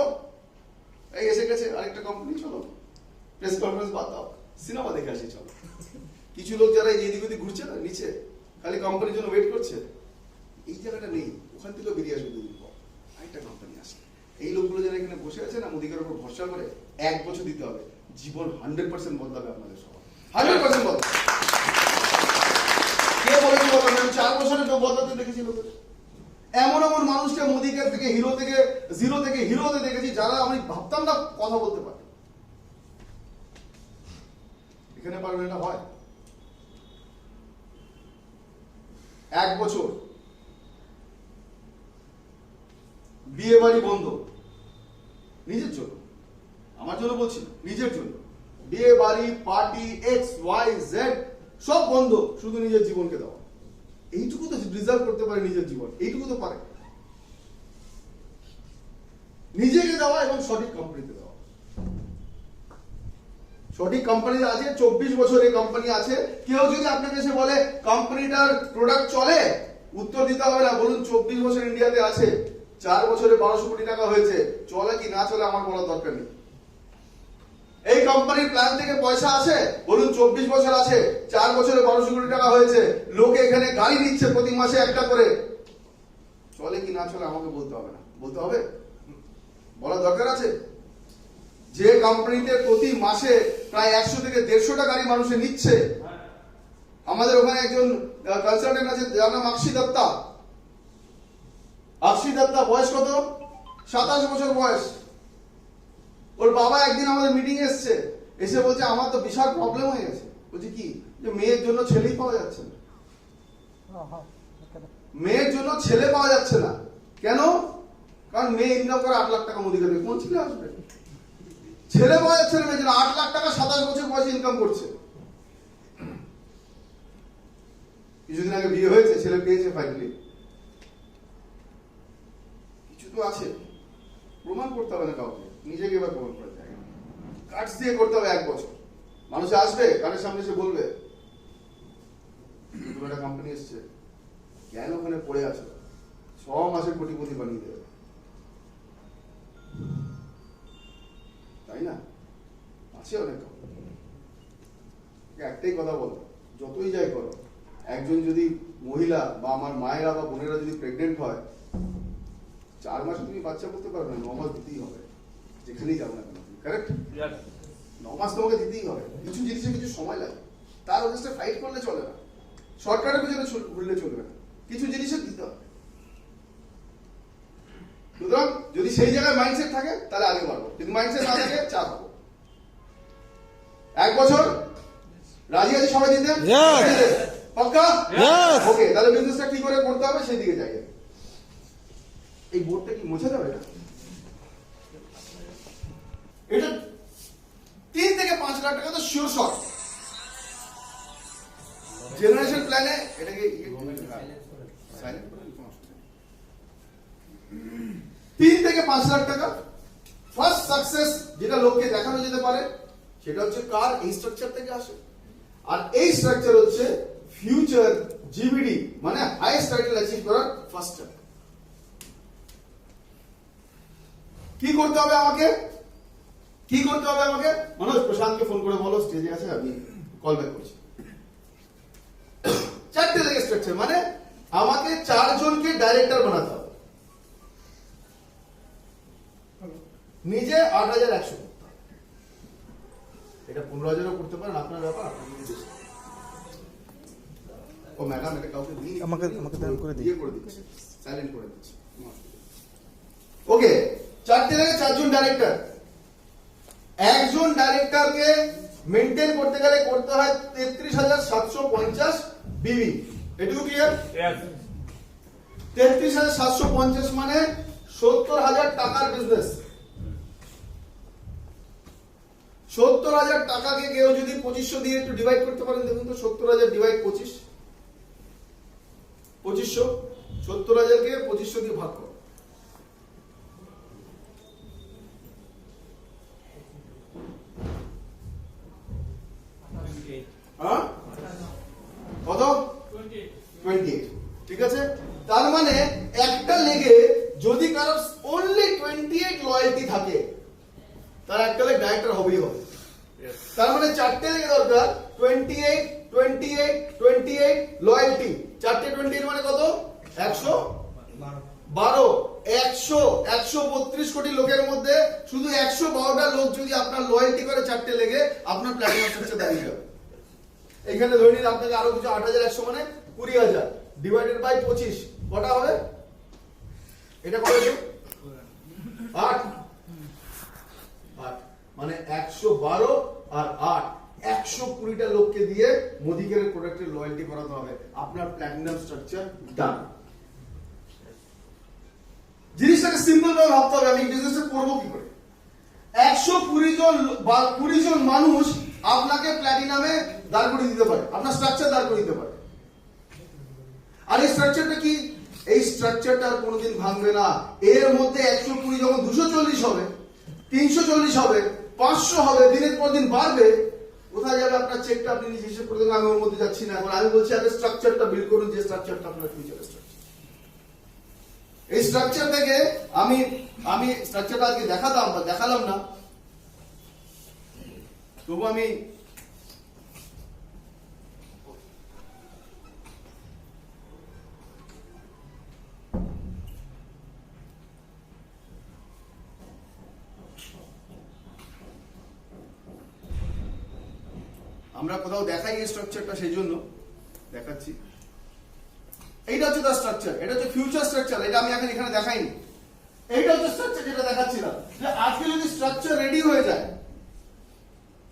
এই এসে গেছে আরেকটা কোম্পানি, চলো প্রেস কনফারেন্স বাদ দাও, সিনেমা দেখে আসি চলো। কিছু লোক যারা এদিক ওদিক ঘুরছে না নিচে, খালি কোম্পানির জন্য ওয়েট করছে, এই জায়গাটা নেই, ওখান থেকেও বেরিয়ে আসবে 2 দিন পর, আরেকটা কোম্পানি আসে। এই লোকগুলো যারা এখানে বসে আছে না, মোদিকার উপর ভরসা করে, 1 বছর দিতে হবে, জীবন 100% বদলাবে আপনাদের সবার, 100% বদলাবে। কে বলেছে বদলাবে? আমি 4 বছরে তো বদলাতে দেখেছি লোকের। এমন এমন মানুষকে মোদিকার থেকে জিরো থেকে হিরো হতে দেখেছি, যারা আমি ভাবতাম না কথা বলতে পারে। এখানে পারবে না হয়? 1 বছর বিয়ে বাড়ি বন্ধ, নিজের জন্য, আমার জন্য বলছি না, নিজের জন্য। বিয়ে বাড়ি, পার্টি, XYZ সব বন্ধ, শুধু নিজের জীবনকে দেওয়া। এইটুকু তো ডিজার্ভ করতে পারে নিজের জীবন, এইটুকু তো পারে নিজেকে দেওয়া এবং সঠিক কোম্পানিতে দেওয়া। সঠিক কোম্পানি আছে, 24 বছর এই কোম্পানি আছে। কেউ যদি আপনাকে এসে বলে কোম্পানিটার প্রোডাক্ট চলে, উত্তর দিতে হবে না, বলুন 24 বছর ইন্ডিয়াতে আছে, 4 বছরে 1200 কোটি টাকা হয়েছে, চলে কি না চলে আমার বলার দরকার নেই। এই কোম্পানির প্ল্যান থেকে পয়সা আছে, বলুন 24 বছর আছে, 4 বছরে 1200 কোটি টাকা হয়েছে, লোকে এখানে গাড়ি নিচ্ছে প্রতি মাসে একটা করে, চলে কি না চলে আমাকে বলতে হবে না, বলতে হবে? বলার দরকার আছে? যে কোম্পানিতে প্রতি মাসে প্রায় 100 থেকে 150টা গাড়ি মানুষে নিচ্ছে। আমাদের ওখানে একজন কনসালটেন্ট আছে, যার নাম অক্ষি দত্তা। অক্ষি দত্তা বয়স কত? 27 বছর বয়স। ওর বাবা একদিন আমাদের মিটিং এসছে, এসে বলছে আমার তো বিশাল প্রবলেম হয়ে গেছে। বলছি কি? যে মেয়ের জন্য ছেলেই পাওয়া যাচ্ছে না, মেয়ের জন্য ছেলে পাওয়া যাচ্ছে না। কেন? কারণ মেয়ে ইনকাম করে 8 লাখ টাকা মোদিকে দেবে, কোন ছেলে আসবে? ছেলে পাওয়া যাচ্ছে না মেয়ের জন্য। 8 লাখ টাকা 27 বছর বয়সে ইনকাম করছে। কিছুদিন আগে বিয়ে হয়েছে, ছেলে পেয়েছে ফাইনালি, কিছু তো আছে, প্রমাণ করতে হবে না কাউকে, নিজেকে এবার প্রমাণ করা যায়, কার্ডস দিয়ে করতে হবে 1 বছর। মানুষ আসবে কানের সামনে এসে বলবে তুমি একটা কোম্পানি এসছে, কেন ওখানে পড়ে আছে, 6 মাসের কোটিপতি বানিয়ে দেবে, তাই না? আছে অনেক কোম্পানি। একটাই কথা বলো, যতই যাই করো, একজন যদি মহিলা বা আমার মায়েরা বা বোনেরা যদি প্রেগনেন্ট হয়, 4 মাসে তুমি বাচ্চা করতে পারবে না, 9 মাস দিতেই হবে, যেখানেই যাবো না কেন, কারেক্ট? 9 মাস তোমাকে দিতেই হবে। কিছু জিনিসে কিছু সময় লাগে, তার অবস্থা ফাইট করলে চলে না, শর্টকাটের পিছনে ঘুরলে চলবে না, কিছু জিনিসে দিতে হবে। সুতরাং যদি সেই জায়গায় মাইন্ডসেট থাকে তাহলে আগে বাড়বো, কিন্তু মাইন্ডসেট না থাকে চাপ হবো। 1 বছর রাজি আছে সবাই দিতে? পাক্কা? ওকে, তাহলে বিজনেসটা কি করে করতে হবে সেই দিকে যাই। এই বোর্ডটা কি মোছা যাবে না? এটা 3 থেকে 5 লাখ টাকা তো শিওর শর্ট। জেনারেশন প্ল্যানে এটাকে 3 থেকে 5 লাখ টাকা ফার্স্ট সাকসেস যেটা লোককে দেখানো যেতে পারে সেটা হচ্ছে কার এই স্ট্রাকচার থেকে আসে। আর এই স্ট্রাকচার হচ্ছে ফিউচার জিবিডি, মানে হাইয়েস্ট টাইটেল অ্যাচিভ করার ফার্স্ট স্টেপ। কি করতে হবে আমাকে? মনোজ প্রশান্তকে ফোন করে বলো স্টেজে আছে, আমি কল ব্যাক করছি। 4টে লেগে স্ট্রাকচার, মানে আমাকে 4 জনকে ডাইরেক্টর বানাতে হবে, নিজে 8100, এটা 15,000ও করতে পারেন, আপনার ব্যাপার, আপনার নিজে। ও ম্যাডাম এটা কাউকে দিই, আমাকে দান করে দিয়ে করে দিচ্ছি, সাইলেন্ট করে দিচ্ছি। ওকে, 4টে লেগে 4 জন ডাইরেক্টর। একজন ডাইরেক্টরকে মেইনটেইন করতে গেলে করতে হয় 33,750 বিবি। এটুকু ক্লিয়ার? 33,750 মানে 70,000 টাকার বিজনেস। 70,000 টাকাকে কেউ যদি 2500 দিয়ে একটু ডিভাইড করতে পারেন, দেখুন তো 70,000 ডিভাইড 25, 2500, 70,000কে 2500 দিয়ে ভাগ করো। কত? 28। ঠিক আছে, তার মানে একটা লেগে যদি কারো অনলি 28 লয়্যালটি থাকে, তার একটা লেগ ডাইরেক্টর হবেই হবে। তার মানে 4টে লেগে দরকার 28 28 28 লয়্যালটি। 4টে 28 মানে কত? 112। 132 কোটি লোকের মধ্যে শুধু 112টা লোক যদি আপনার লয়্যালটি করে 4টে লেগে, আপনার প্ল্যাটিনাম স্ট্রাকচার দাঁড়িয়ে যাবে। এখানে ধরে নিন আপনাকে আরো কিছু 8,100 মানে 20,000 ডিভাইডেড বাই 25 কটা হবে? এটা কত হবে? 8 মানে 112 আর 8, 120টা লোককে দিয়ে মোদিকের প্রোডাক্টের লয়্যালটি করাতে হবে, আপনার প্ল্যাটিনাম স্ট্রাকচার ডান। জিনিসটাকে সিম্পল ভাবে ভাবতে হবে, আমি বিজনেসটা করবো কি করে। 120 জন মানুষ আপনাকে প্ল্যাটিনামে দাঁড় করিয়ে দিতে পারে, আপনার স্ট্রাকচার দাঁড় করিয়ে দিতে পারে। আর এই স্ট্রাকচারটা কি? এই স্ট্রাকচারটা আর কোনোদিন ভাঙবে না। এর মধ্যে 120 যখন 240 হবে, 340 হবে, 500 হবে, দিনের পর দিন বাড়বে, কোথায় যাবে আপনার চেকটা আপনি নিজে হিসেব করে দেবেন। আমি ওর মধ্যে যাচ্ছি না, এখন আমি বলছি আগে স্ট্রাকচারটা বিল্ড করুন, যে স্ট্রাকচারটা আপনার ফিউচার স্ট্রাকচার। এই স্ট্রাকচার থেকে আমি স্ট্রাকচারটা আজকে দেখালাম না, তবু আমি আমরা কোথাও দেখাই এই স্ট্রাকচারটা, সেই জন্য দেখাচ্ছি। এইটা হচ্ছে তার স্ট্রাকচার, এটা হচ্ছে ফিউচার স্ট্রাকচার, এটা আমি এখন এখানে দেখাইনি। এইটা হচ্ছে স্ট্রাকচার যেটা দেখাচ্ছিলাম, যে আজকে যদি স্ট্রাকচার রেডি হয়ে যায়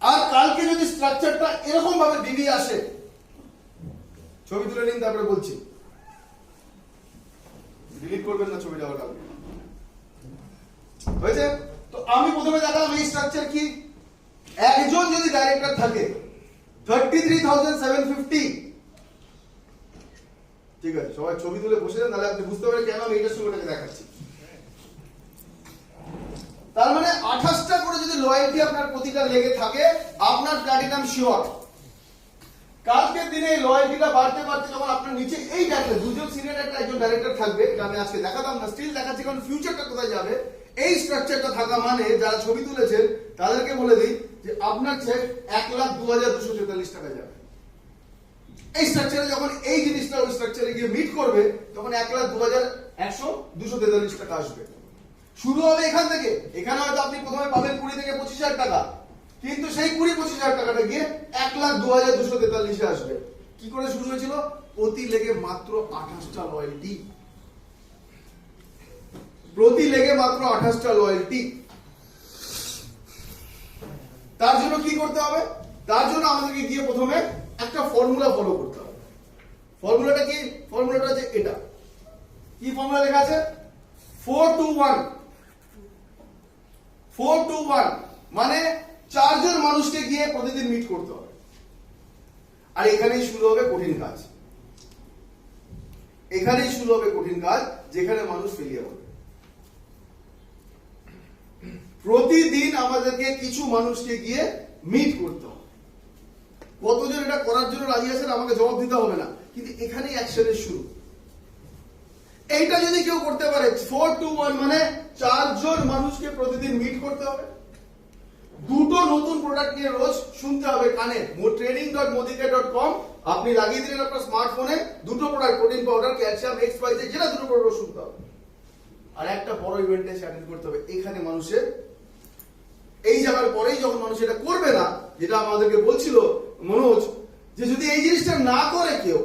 আর কালকে যদি স্ট্রাকচারটা এরকম ভাবে বিবি আসে, ছবি তুলে নিন তারপরে বলছি, ডিলিট করবেন না ছবিটা, ওটা হয়েছে। তো আমি প্রথমে দেখালাম এই স্ট্রাকচার কি। একজন যদি ডাইরেক্টর থাকে 33,750, ঠিক আছে, সবাই ছবি তুলে বসে যান, তাহলে আপনি বুঝতে পারবেন কেন আমি এটার সঙ্গে ওটাকে দেখাচ্ছি। তার মানে 28টা করে যদি লয়্যালটি আপনার প্রতিটা লেগে থাকে, আপনার প্ল্যাটিনাম শিওর। কালকের দিনে এই লয়্যালটিটা বাড়তে বাড়তে যখন আপনার নিচে এই ডাইরেক্টর, দুজন সিনিয়র একটা একজন ডাইরেক্টর থাকবে, এটা আমি আজকে দেখাতাম না, স্টিল দেখাচ্ছি কারণ ফিউচারটা কোথায় যাবে। এই স্ট্রাকচারটা থাকা মানে যারা ছবি তুলেছেন তাদেরকে বলে দিই যে আপনার চেক 1,02,243 টাকা যাবে। এই স্ট্রাকচারে যখন এই জিনিসটা ওই স্ট্রাকচারে গিয়ে মিট করবে, তখন 1,02,243 টাকা আসবে। শুরু হবে এখান থেকে। এখানে হয়তো আপনি প্রথমে পাবেন 20 থেকে 25,000 টাকা, কিন্তু সেই 20-25,000 টাকাটা গিয়ে 1,02,243 আসবে। কি করে শুরু হয়েছিল? প্রতি লেগে মাত্র 28টা লয়্যালটি, প্রতি লেগে মাত্র 28টা লয়্যালটি। তার জন্য কি করতে হবে? তার জন্য আমাদেরকে গিয়ে প্রথমে একটা ফর্মুলা ফলো করতে হবে। ফর্মুলাটা কি? ফর্মুলাটা হচ্ছে এটা। কি ফর্মুলা লেখা আছে? 4-2-1। 4-2-1 মানে 4 জন মানুষকে গিয়ে প্রতিদিন মিট করতে হবে। আর এখানেই শুরু হবে কঠিন কাজ, এখানেই শুরু হবে কঠিন কাজ, যেখানে মানুষ ফেলিয়ে হবে। প্রতিদিন আমাদেরকে কিছু মানুষকে গিয়ে মিট করতে হবে। কতজন এটা করার জন্য রাজি আছেন আমাকে জবাব দিতে হবে না, কিন্তু এখানেই অ্যাকশনের শুরু। এইটা যদি কেউ করতে পারে, 4-2-1 মানে 4 জন মানুষকে প্রতিদিন মিট করতে হবে, দুটো নতুন প্রোডাক্ট নিয়ে রোজ শুনতে হবে কানে। training.modike.com আপনি লাগিয়ে দিলেন আপনার স্মার্টফোনে, দুটো product, protein powder, calcium, XYZ, যেটা দুটো প্রোডাক্ট শুনতে হবে। আর একটা বড় ইভেন্টে অ্যাটেন্ড করতে হবে। এখানে মানুষের এই যাওয়ার পরেই যখন মানুষ এটা করবে না, যেটা আমাদেরকে বলছিল মনোজ, যে যদি এই জিনিসটা না করে কেউ,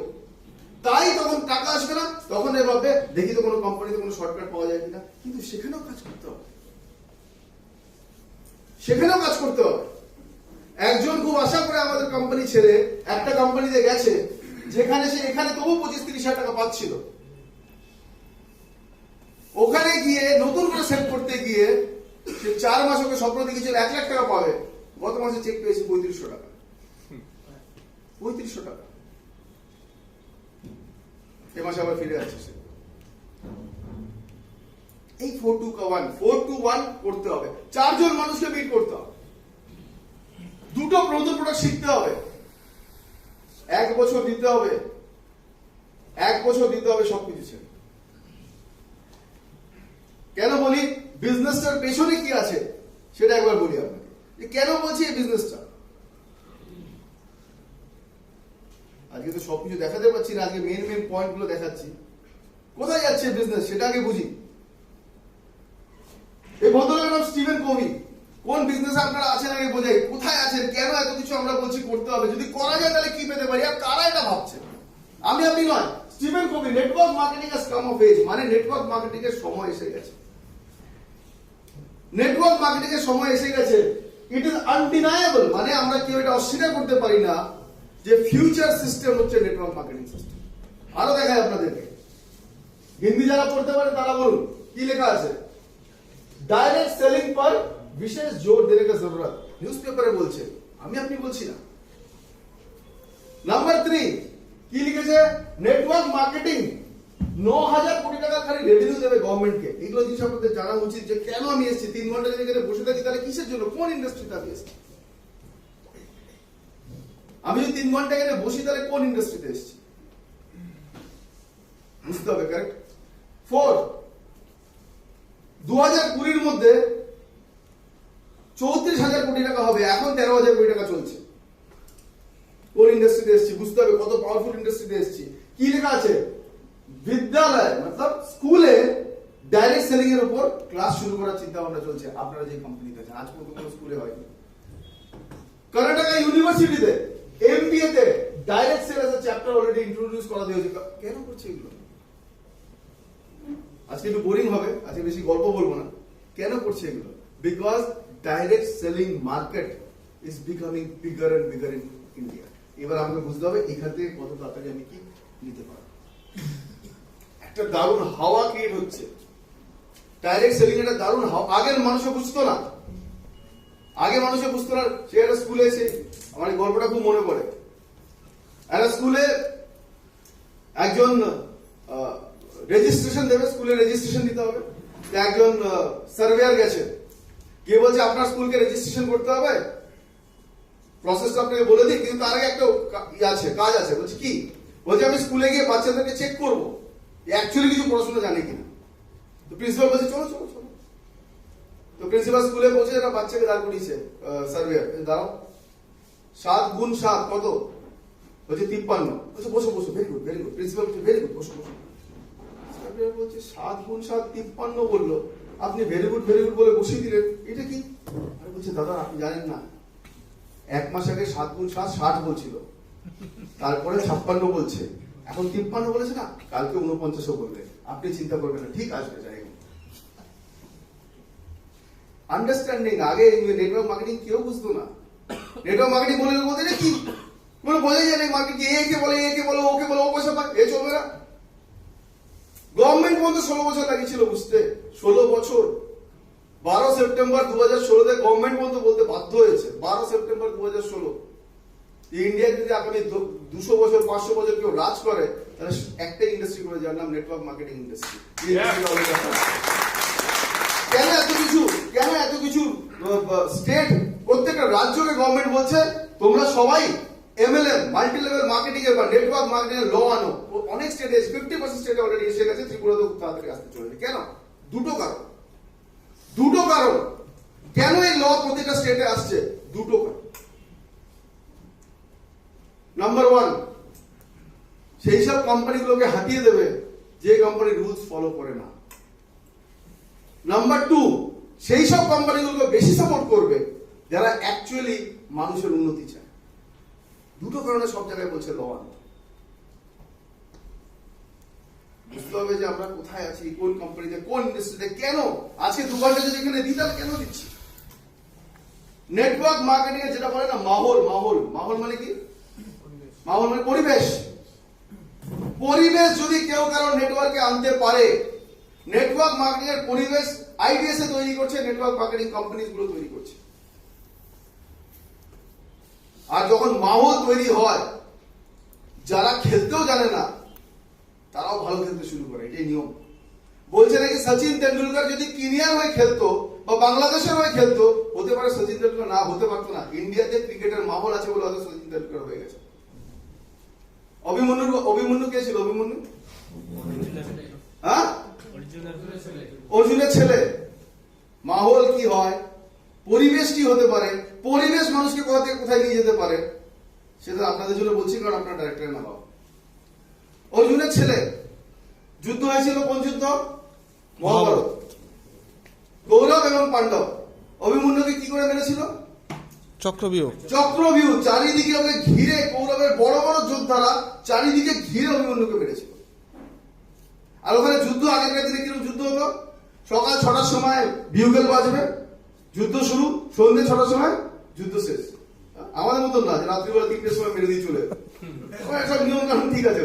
তাই তখন টাকা আসবে না, তখন এভাবে দেখি তো কোনো কোম্পানিতে কোনো শর্টকাট পাওয়া যায় কিনা। কিন্তু সেখানেও কাজ করতে হবে, সেখানেও কাজ করতে হবে। একজন খুব আশা করে আমাদের কোম্পানি ছেড়ে একটা কোম্পানিতে গেছে, যেখানে সে এখানে তবু 25-30 টাকা পাচ্ছিল, ওখানে গিয়ে নতুন করে সেট করতে গিয়ে সে 4 মাস ওকে স্বপ্ন দেখিয়েছিল 1 লাখ টাকা পাবে, গত মাসে চেক পেয়েছে 3500 টাকা। 3500 টাকা এ মাসে আবার ফিরে যাচ্ছে সে। এই 4-2-1 করতে হবে। 4 জন মানুষকে মিট করতে হবে, দুটো নতুন প্রোডাক্ট শিখতে হবে, 1 বছর দিতে হবে, 1 বছর দিতে হবে সবকিছু ছেড়ে। কেন বলি? বিজনেসটার পেছনে কি আছে সেটা একবার বলি আপনাকে, যে কেন বলছি এই বিজনেসটা। আজকে তো সবকিছু দেখাতে পারছি না, আজকে মেন পয়েন্ট গুলো দেখাচ্ছি। কোথায় যাচ্ছে বিজনেস সেটা আগে বুঝি। এই ভদ্রলোকের নাম স্টিভেন কোভি। কোন বিজনেস আপনারা আছেন আগে বোঝাই, কোথায় আছেন, কেন এত কিছু আমরা বলছি করতে হবে, যদি করা যায় তাহলে কি পেতে পারি, আর কারা এটা ভাবছে। আমি আপনি নয়, Stephen Covey. Network marketing has come of age, মানে নেটওয়ার্ক মার্কেটিং এর সময় এসে গেছে। নেটওয়ার্ক মার্কেটিং এর সময় এসে গেছে। ইট ইজ আনডিনায়েবল, মানে আমরা কেউ এটা অস্বীকার করতে পারি না যে ফিউচার সিস্টেম হচ্ছে নেটওয়ার্ক মার্কেটিং সিস্টেম। আরো দেখায় আপনাদেরকে, হিন্দি যারা পড়তে পারে তারা বলুন কি লেখা আছে। ডাইরেক্ট সেলিং पर विशेष जोर देने का जरूरत, নিউজ পেপারে বলছে, আমি আপনি বলছি না। নাম্বার 3 কি লিখেছে? নেটওয়ার্ক মার্কেটিং 9,000 কোটি টাকা খালি রেভিনিউ দেবে গভর্নমেন্টকে। এগুলো জিনিস আপনাদের জানা উচিত, যে কেন আমি এসেছি 3 ঘন্টা যদি এখানে বসে থাকি তাহলে কিসের জন্য, কোন ইন্ডাস্ট্রিতে আমি এসেছি। আমি যদি 3 ঘন্টা এখানে বসি তাহলে কোন ইন্ডাস্ট্রিতে এসেছি বুঝতে হবে, কারেক্ট। 4 2020 মধ্যে 34,000 কোটি টাকা হবে, এখন 13,000 কোটি টাকা চলছে। কোন ইন্ডাস্ট্রিতে এসেছি বুঝতে হবে, কত পাওয়ারফুল ইন্ডাস্ট্রিতে এসেছি। কি লেখা আছে? বিদ্যালয় মতলব স্কুলে ডাইরেক্ট সেলিং এর উপর ক্লাস শুরু করার চিন্তা ভাবনা চলছে। আপনারা যে কোম্পানিতে আছেন, আজ পর্যন্ত কোনো স্কুলে হয়নি। কর্ণাটকা ইউনিভার্সিটিতে এমবিএ তে ডাইরেক্ট সেল এর চ্যাপ্টার অলরেডি ইন্ট্রোডিউস করা হয়েছে। কেন করছে এগুলো? আজকে একটু বোরিং হবে, আজকে বেশি গল্প বলবো না। কেন করছে এগুলো? Because direct selling market is becoming bigger and bigger in India. এবার আমাকে বুঝতে হবে এখান থেকে কত তাড়াতাড়ি আমি কি নিতে পারবো। একটা দারুণ হাওয়া ক্রিয়েট হচ্ছে, ডাইরেক্ট সেলিং একটা দারুণ হাওয়া। আগের মানুষও বুঝতো না, আগে মানুষে বুঝতো না। সে একটা স্কুলে এসে, আমার এই গল্পটা খুব মনে পড়ে। একটা স্কুলে একজন রেজিস্ট্রেশন দেবে, স্কুলে রেজিস্ট্রেশন দিতে হবে। একজন সার্ভেয়ার গেছে, কে বলছে আপনার স্কুলকে রেজিস্ট্রেশন করতে হবে, প্রসেসটা আপনাকে বলে দিই, কিন্তু তার আগে একটা আছে, কাজ আছে। বলছে কি? বলছে আমি স্কুলে গিয়ে বাচ্চাদেরকে চেক করবো অ্যাকচুয়ালি কিছু পড়াশোনা জানে কিনা। তো প্রিন্সিপাল বলছে চলো চলো চলো। তো প্রিন্সিপাল স্কুলে পৌঁছে একটা বাচ্চাকে দাঁড় করিয়েছে, সার্ভেয়ার, দাঁড়াও, 7 গুণ 7 কত? বলছে 53। বলছে বসো বসো, very good very good. Principal বলছে ভেরি গুড, বসো বসো। সার্ভেয়ার বলছে 7 গুণ 7 53 বললো, আপনি ভেরি গুড বলে বসিয়ে দিলেন, এটা কি? আর বলছে দাদা আপনি জানেন না, 1 মাস আগে 7 গুণ 7 60 বলছিল, তারপরে 56 বলছে, এখন 53 বলেছে না, কালকে 49 বলবে, আপনি চিন্তা করবেন না, ঠিক আসবে। যাই হোক, আন্ডারস্ট্যান্ডিং। আগে নেটওয়ার্ক মার্কেটিং কেউ বুঝতো না। নেটওয়ার্ক মার্কেটিং বলতে না কি বোঝা যায় না, মার্কেটিং এ কে বলে ওকে বলে, ও পয়সা পায়, এ চলবে না। গভর্নমেন্ট পর্যন্ত 16 বছর লাগিয়েছিল বুঝতে, 16 বছর। 12 সেপ্টেম্বর 2016 গভর্নমেন্ট পর্যন্ত বলতে বাধ্য হয়েছে, 12 সেপ্টেম্বর 2016। ইন্ডিয়া যদি আগামী 200 বছর 500 বছর কেউ রাজ করে, তাহলে একটা ইন্ডাস্ট্রি করে, যার নাম নেটওয়ার্ক মার্কেটিং ইন্ডাস্ট্রি। কেন এত কিছু স্টেট, প্রত্যেকটা রাজ্যকে গভর্নমেন্ট বলছে তোমরা সবাই MLM, মাল্টি লেভেল মার্কেটিং এর বা নেটওয়ার্ক মার্কেটিং এর ল আনো। অনেক স্টেটে 50% স্টেটে অলরেডি এসে গেছে, ত্রিপুরাতেও খুব তাড়াতাড়ি আসতে চলেছে। কেন? দুটো কারণ। কেন এই ল প্রত্যেকটা স্টেটে আসছে? দুটো কারণ। নাম্বার 1, সেই সব কোম্পানিগুলোকে হাতিয়ে দেবে যে কোম্পানি রুলস ফলো করে না। নাম্বার 2, সেই সব কোম্পানিগুলোকে বেশি সাপোর্ট করবে যারা অ্যাকচুয়ালি মানুষের উন্নতি চায়। দুটো কারণে সব জায়গায় বলছে ল আনো। বুঝতে হবে যে আমরা কোথায় আছি, কোন কোম্পানিতে, কোন ইন্ডাস্ট্রিতে, কেন। আজকে 2 ঘন্টা যদি এখানে দিই, তাহলে কেন দিচ্ছি? নেটওয়ার্ক মার্কেটিং এ যেটা বলে না মাহৌল মানে কি? মাহৌল মানে পরিবেশ। যদি কেউ কারো নেটওয়ার্কে আনতে পারে, নেটওয়ার্ক মার্কেটিং এর পরিবেশ IDS এ তৈরি করছে, নেটওয়ার্ক মার্কেটিং কোম্পানি গুলো তৈরি করছে। আর যখন মাহৌল তৈরি হয়, যারা খেলতেও জানে না তারাও ভালো খেলতে শুরু করে, এটাই নিয়ম। বলছে নাকি সচিন তেন্ডুলকর যদি কেনিয়ার হয়ে খেলতো বা বাংলাদেশের হয়ে খেলতো, হতে পারে সচিন তেন্ডুলকর না হতে পারতো না। ইন্ডিয়াতে ক্রিকেটের মাহৌল আছে বলে হয়তো সচিন তেন্ডুলকর হয়ে গেছে। অভিমন্যু কে ছিল? অভিমন্যু অর্জুনের ছেলে। মাহৌল কি হয়, পরিবেশ কি হতে পারে, পরিবেশ মানুষকে কোথা থেকে কোথায় নিয়ে যেতে পারে, সেটা আপনাদের জন্য বলছি, কারণ আপনার ডাইরেক্টর না বাবা। অর্জুনের ছেলে, যুদ্ধ হয়েছিল কোন যুদ্ধ? মহাভারত। কৌরব এবং পাণ্ডব। অভিমন্যুকে কি করে মেরেছিল? চক্রবিউ। চারিদিকে ওকে ঘিরে, কৌরবের বড় বড় যোদ্ধারা চারিদিকে ঘিরে অভিমন্যুকে মেরেছিল। আর ওখানে যুদ্ধ, আগেকার দিনে কিরকম যুদ্ধ হতো? সকাল 6টার সময় বিউগেল বাজবে, যুদ্ধ শুরু, সন্ধ্যে 6টার সময় যুদ্ধ শেষ। আমাদের মতন না রাত্রিবেলা 3টের সময় মেরে দিয়ে চলে, সব নিয়ম কানুন ঠিক আছে।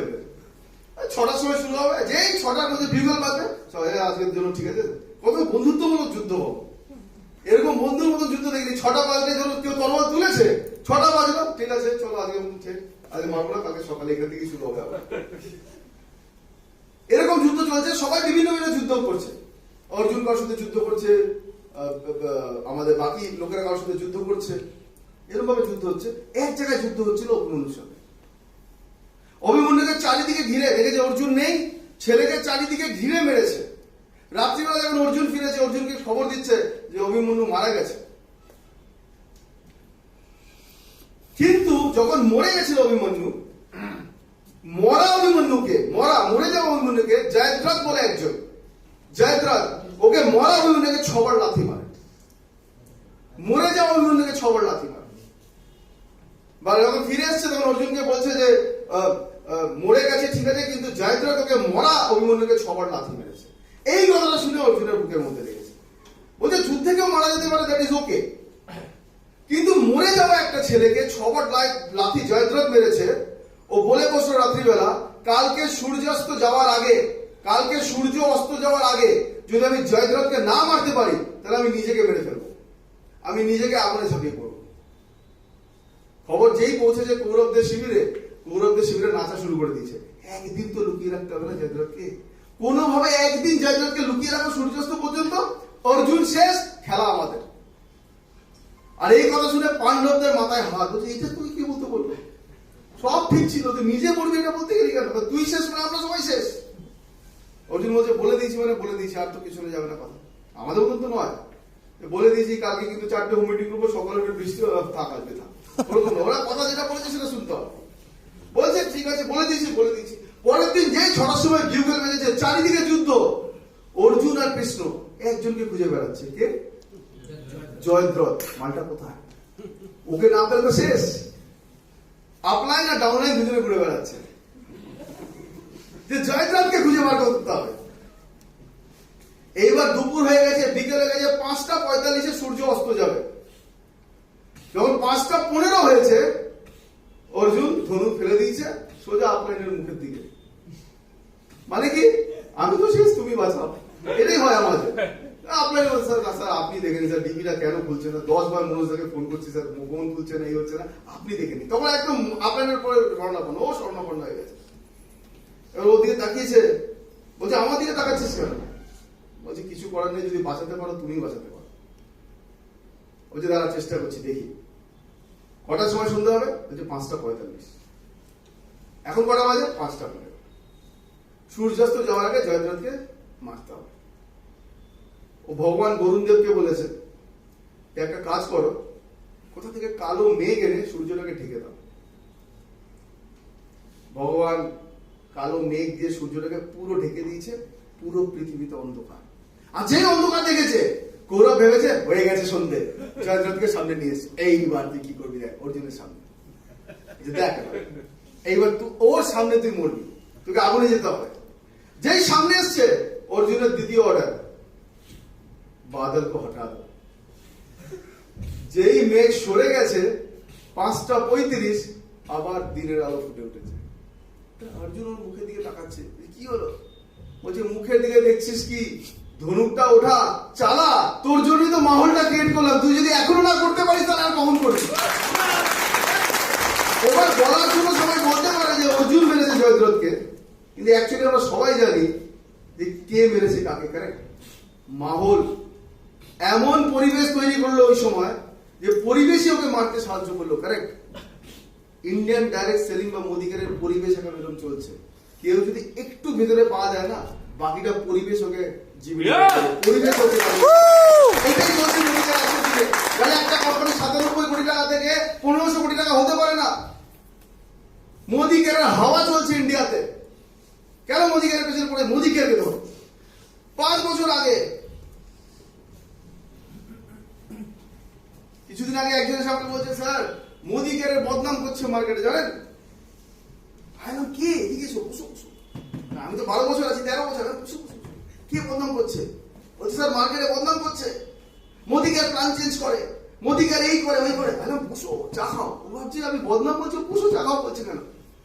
6টার সময় শুরু হবে, যেই 6টার মধ্যে বিউগেল বাজবে, সবাই আজকের জন্য ঠিক আছে। কত বন্ধুত্বমূলক যুদ্ধ হবে। এরকম বন্ধুর মতো যুদ্ধ দেখলি, 6টা বাজলে ধরো কেউ তরোয়াল তুলেছে, 6টা বাজলো, ঠিক আছে চলো আজকে মারবো না, কালকে সকালে এখান থেকে শুরু হবে আবার। এরকম যুদ্ধ চলছে, সবাই বিভিন্ন যুদ্ধ করছে। অর্জুন কারোর সাথে যুদ্ধ করছে, আমাদের বাকি লোকেরা কারোর সাথে যুদ্ধ করছে, এরকম ভাবে যুদ্ধ হচ্ছে। এক জায়গায় যুদ্ধ হচ্ছিল অভিমন্যুর সাথে। অভিমন্যুকে চারিদিকে ঘিরে দেখেছে, অর্জুন নেই, ছেলেকে চারিদিকে ঘিরে মেরেছে। রাত্রিবেলা যখন অর্জুন ফিরেছে, অর্জুনকে খবর দিচ্ছে যে অভিমন্যু মারা গেছে। কিন্তু যখন মরে গেছিল অভিমন্যু, মরে যাওয়া অভিমন্যুকে জয়দ্রথ বলে একজন, জয়দ্রথ ওকে মরা অভিমন্যুকে 6 বার লাথি মারে। মরে যাওয়া অভিমন্যুকে 6 বার লাথি মারে। বা যখন ফিরে এসছে তখন অর্জুনকে বলছে যে মরে গেছে ঠিক আছে, কিন্তু জয়দ্রথ ওকে মরা অভিমন্যুকে 6 বার লাথি মেরেছে। এই কথাটা শুনে অর্জুনের বুকের মধ্যে লেগেছে। বলছে যুদ্ধে কেউ মারা যেতে পারে, দ্যাট ইজ ওকে, কিন্তু মরে যাওয়া একটা ছেলেকে 6 বার লাথি জয়দ্রথ মেরেছে। ও বলে বসলো রাত্রিবেলা, কালকে সূর্য অস্ত যাওয়ার আগে যদি আমি জয়দ্রথকে না মারতে পারি, তাহলে আমি নিজেকে মেরে ফেলবো, আমি নিজেকে আগুনে ঝাঁপিয়ে পড়বো। খবর যেই পৌঁছেছে কৌরবদের শিবিরে, গৌরবদের শিবিরে নাচা শুরু করে দিয়েছে। একদিন তো লুকিয়ে রাখতে হবে না জয়দ্রথকে, কোনোভাবে একদিন জয়দ্রথকে লুকিয়ে রাখো সূর্যাস্ত পর্যন্ত, অর্জুন শেষ, খেলা আমাদের। আর এই কথা শুনে পাণ্ডবদের মাথায় হাত, বলছে এটা তুই কি বলতে বলবো, সব ঠিক ছিল, তুই নিজে বলবি এটা বলতে গেলি কেন, তুই শেষ মানে আমরা সবাই শেষ। অর্জুন বলছে বলে দিয়েছি মানে বলে দিয়েছি, আর তো পিছনে যাবে না কথা, আমাদের মতন তো নয়, বলে দিয়েছি কালকে কিন্তু 4টে হোম মিটিং করবো, সকালে একটু বৃষ্টি থাক আসবে থাক, ওরকম না, ওরা কথা যেটা বলেছে সেটা শুনতে হবে। বলছে ঠিক আছে বলে দিয়েছি বলে দিয়েছি। পরের দিন যেই 6টার সময় বিউগল বেজেছে, চারিদিকে যুদ্ধ, অর্জুন আর কৃষ্ণ একজনকে খুঁজে বেড়াচ্ছে, কে? জয়দ্রথ। মালটা কোথায়, ওকে না পেলে তো শেষ। আপলাইন আর ডাউনলাইন দুজনে ঘুরে বেড়াচ্ছে, যে জয়দ্রথকে খুঁজে বার করতে হবে। এইবার দুপুর হয়ে গেছে, বিকেল হয়ে গেছে, 5টা 45-এ সূর্য অস্ত যাবে। যখন 5টা 15 হয়েছে, অর্জুন ধনুক ফেলে দিয়েছে সোজা আপলাইনের মুখের দিকে। মানে কি, আমি তো শেষ, তুমি বাঁচাও, এটাই হয় আমাদের। আপলাইন বলছে স্যার আপনি দেখেন স্যার, ডিবিটা কেন খুলছে না, 10 বার মনোজদাকে ফোন করছি স্যার, ফোন খুলছে না, এই হচ্ছে না, আপনি দেখেনি। তখন একদম আপলাইনের পরে স্বর্ণাপন্ন, ও স্বর্ণাপন্ন হয়ে গেছে। এবার ওর দিকে তাকিয়েছে, বলছে আমার দিকে তাকাচ্ছিস কেন? বলছে কিছু করার নেই, যদি বাঁচাতে পারো তুমি বাঁচাতে পারো। বলছে দাঁড়া চেষ্টা করছি দেখি। কটার সময় শুনতে হবে? বলছে 5টা 45। এখন কটা বাজে? 5টা 15। সূর্যাস্ত যাওয়ার আগে জয়দ্রথকে মারতে হবে। ও ভগবান বরুণ দেবকে বলেছে একটা কাজ করো, কোথা থেকে কালো মেঘ এনে সূর্যটাকে ঢেকে দাও। ভগবান কালো মেঘ দিয়ে সূর্যটাকে পুরো ঢেকে দিয়েছে, পুরো পৃথিবীতে অন্ধকার। আর যে অন্ধকার দেখেছে, কৌরব ভেবেছে হয়ে গেছে সন্ধে, জয়দ্রথকে সামনে নিয়ে এসে এইবার তুই কি করবি দেখ, অর্জুনের সামনে দেখ, এইবার তুই ওর সামনে তুই মরবি, তোকে আগুনে যেতে হবে। যেই সামনে এসছে, অর্জুনের দ্বিতীয় অর্ডার, বাদল কো হটা দো। যেই মেঘ সরে গেছে, 5টা 35, আবার দিনের আলো ফুটে উঠেছে। অর্জুন ওর মুখের দিকে তাকাচ্ছে, কি হলো? বলছে মুখের দিকে দেখছিস কি, ধনুকটা ওঠা, চালা, তোর জন্যই তো মাহলটা ক্রিয়েট করলাম, তুই যদি এখনো না করতে পারিস তাহলে আর কখন করবি? এবার বলার জন্য সবাই বলতে পারে যে অর্জুন মেরেছে জয়দ্রথকে, কিন্তু অ্যাকচুয়ালি আমরা সবাই জানি যে কে মেরেছে কাকে, কারেক্ট? মাহল এমন পরিবেশ তৈরি করলো ওই সময়, যে পরিবেশই ওকে মারতে সাহায্য করলো, কারেক্ট? ইন্ডিয়ান ডাইরেক্ট সেলিং বা মোদিকের পরিবেশ এখন এরকম চলছে, কেউ যদি একটু ভেতরে পাওয়া যায় না, বাকিটা পরিবেশ ওকে জীবিত করে, পরিবেশ ওকে এটাই চলছে মোদিকের আজকের দিনে। তাহলে একটা কোম্পানি 97 কোটি টাকা থেকে 1500 কোটি টাকা হতে পারে না। মোদিকের হাওয়া চলছে ইন্ডিয়াতে। কেন মোদিকের পেছনে পড়ে? মোদিকের ধরো 5 বছর আগে, কিছুদিন আগে একজনের সামনে বলছে স্যার মোদিকের বদনাম করছে মার্কেটে, জানেন? কে? এদিকে এসো, বসো বসো। আমি তো 12 বছর আছি, 13 বছর, বসো বসো। কে বদনাম করছে? বলছে স্যার মার্কেটে বদনাম করছে, মোদিকের প্ল্যান চেঞ্জ করে, মোদিকের এই করে ওই করে। বসো চা খাও। ও ভাবছি আমি বদনাম করছি, বসো চা খাও বলছে কেন?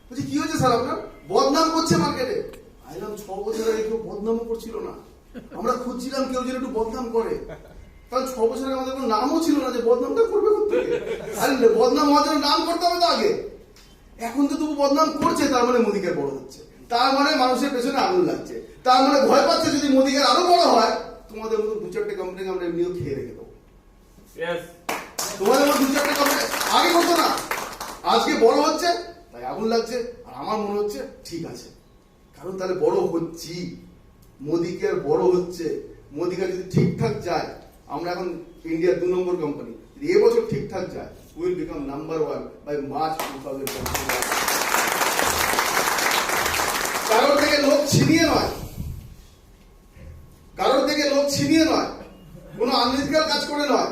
বলছি কি হয়েছে স্যার আপনার? বদনাম করছে মার্কেটে। 6 বছর আগে কেউ বদনামও করছিল না, আমরা খুঁজছিলাম কেউ যেন একটু বদনাম করে। কারণ 6 বছর আগে আমাদের কোনো নামও ছিল না যে বদনামটা করবে করতে। আরে বদনাম হওয়ার জন্য নাম করতে হবে তো আগে। এখন তো তবু বদনাম করছে, তার মানে মোদিকের বড় হচ্ছে, তার মানে মানুষের পেছনে আগুন লাগছে, তার মানে ভয় পাচ্ছে যদি মোদিকের আরো বড় হয়, তোমাদের মতো 2-4টে কোম্পানি আমরা এমনিও খেয়ে রেখে দেবো। তোমাদের মতো 2-4টে কোম্পানি আগে করতো না, আজকে বড় হচ্ছে তাই আগুন লাগছে। আর আমার মনে হচ্ছে ঠিক আছে, কারণ তাহলে বড় হচ্ছি, মোদিকের বড় হচ্ছে। মোদিকের যদি ঠিকঠাক যায়, আমরা এখন ইন্ডিয়ার 2 নম্বর কোম্পানি, যদি এবছর ঠিকঠাক যায়, will become number 1 by March 2021। কারোর থেকে লোক ছিনিয়ে নয়, কারোর থেকে লোক ছিনিয়ে নয়, কোনো আনলিজিক্যাল কাজ করে নয়।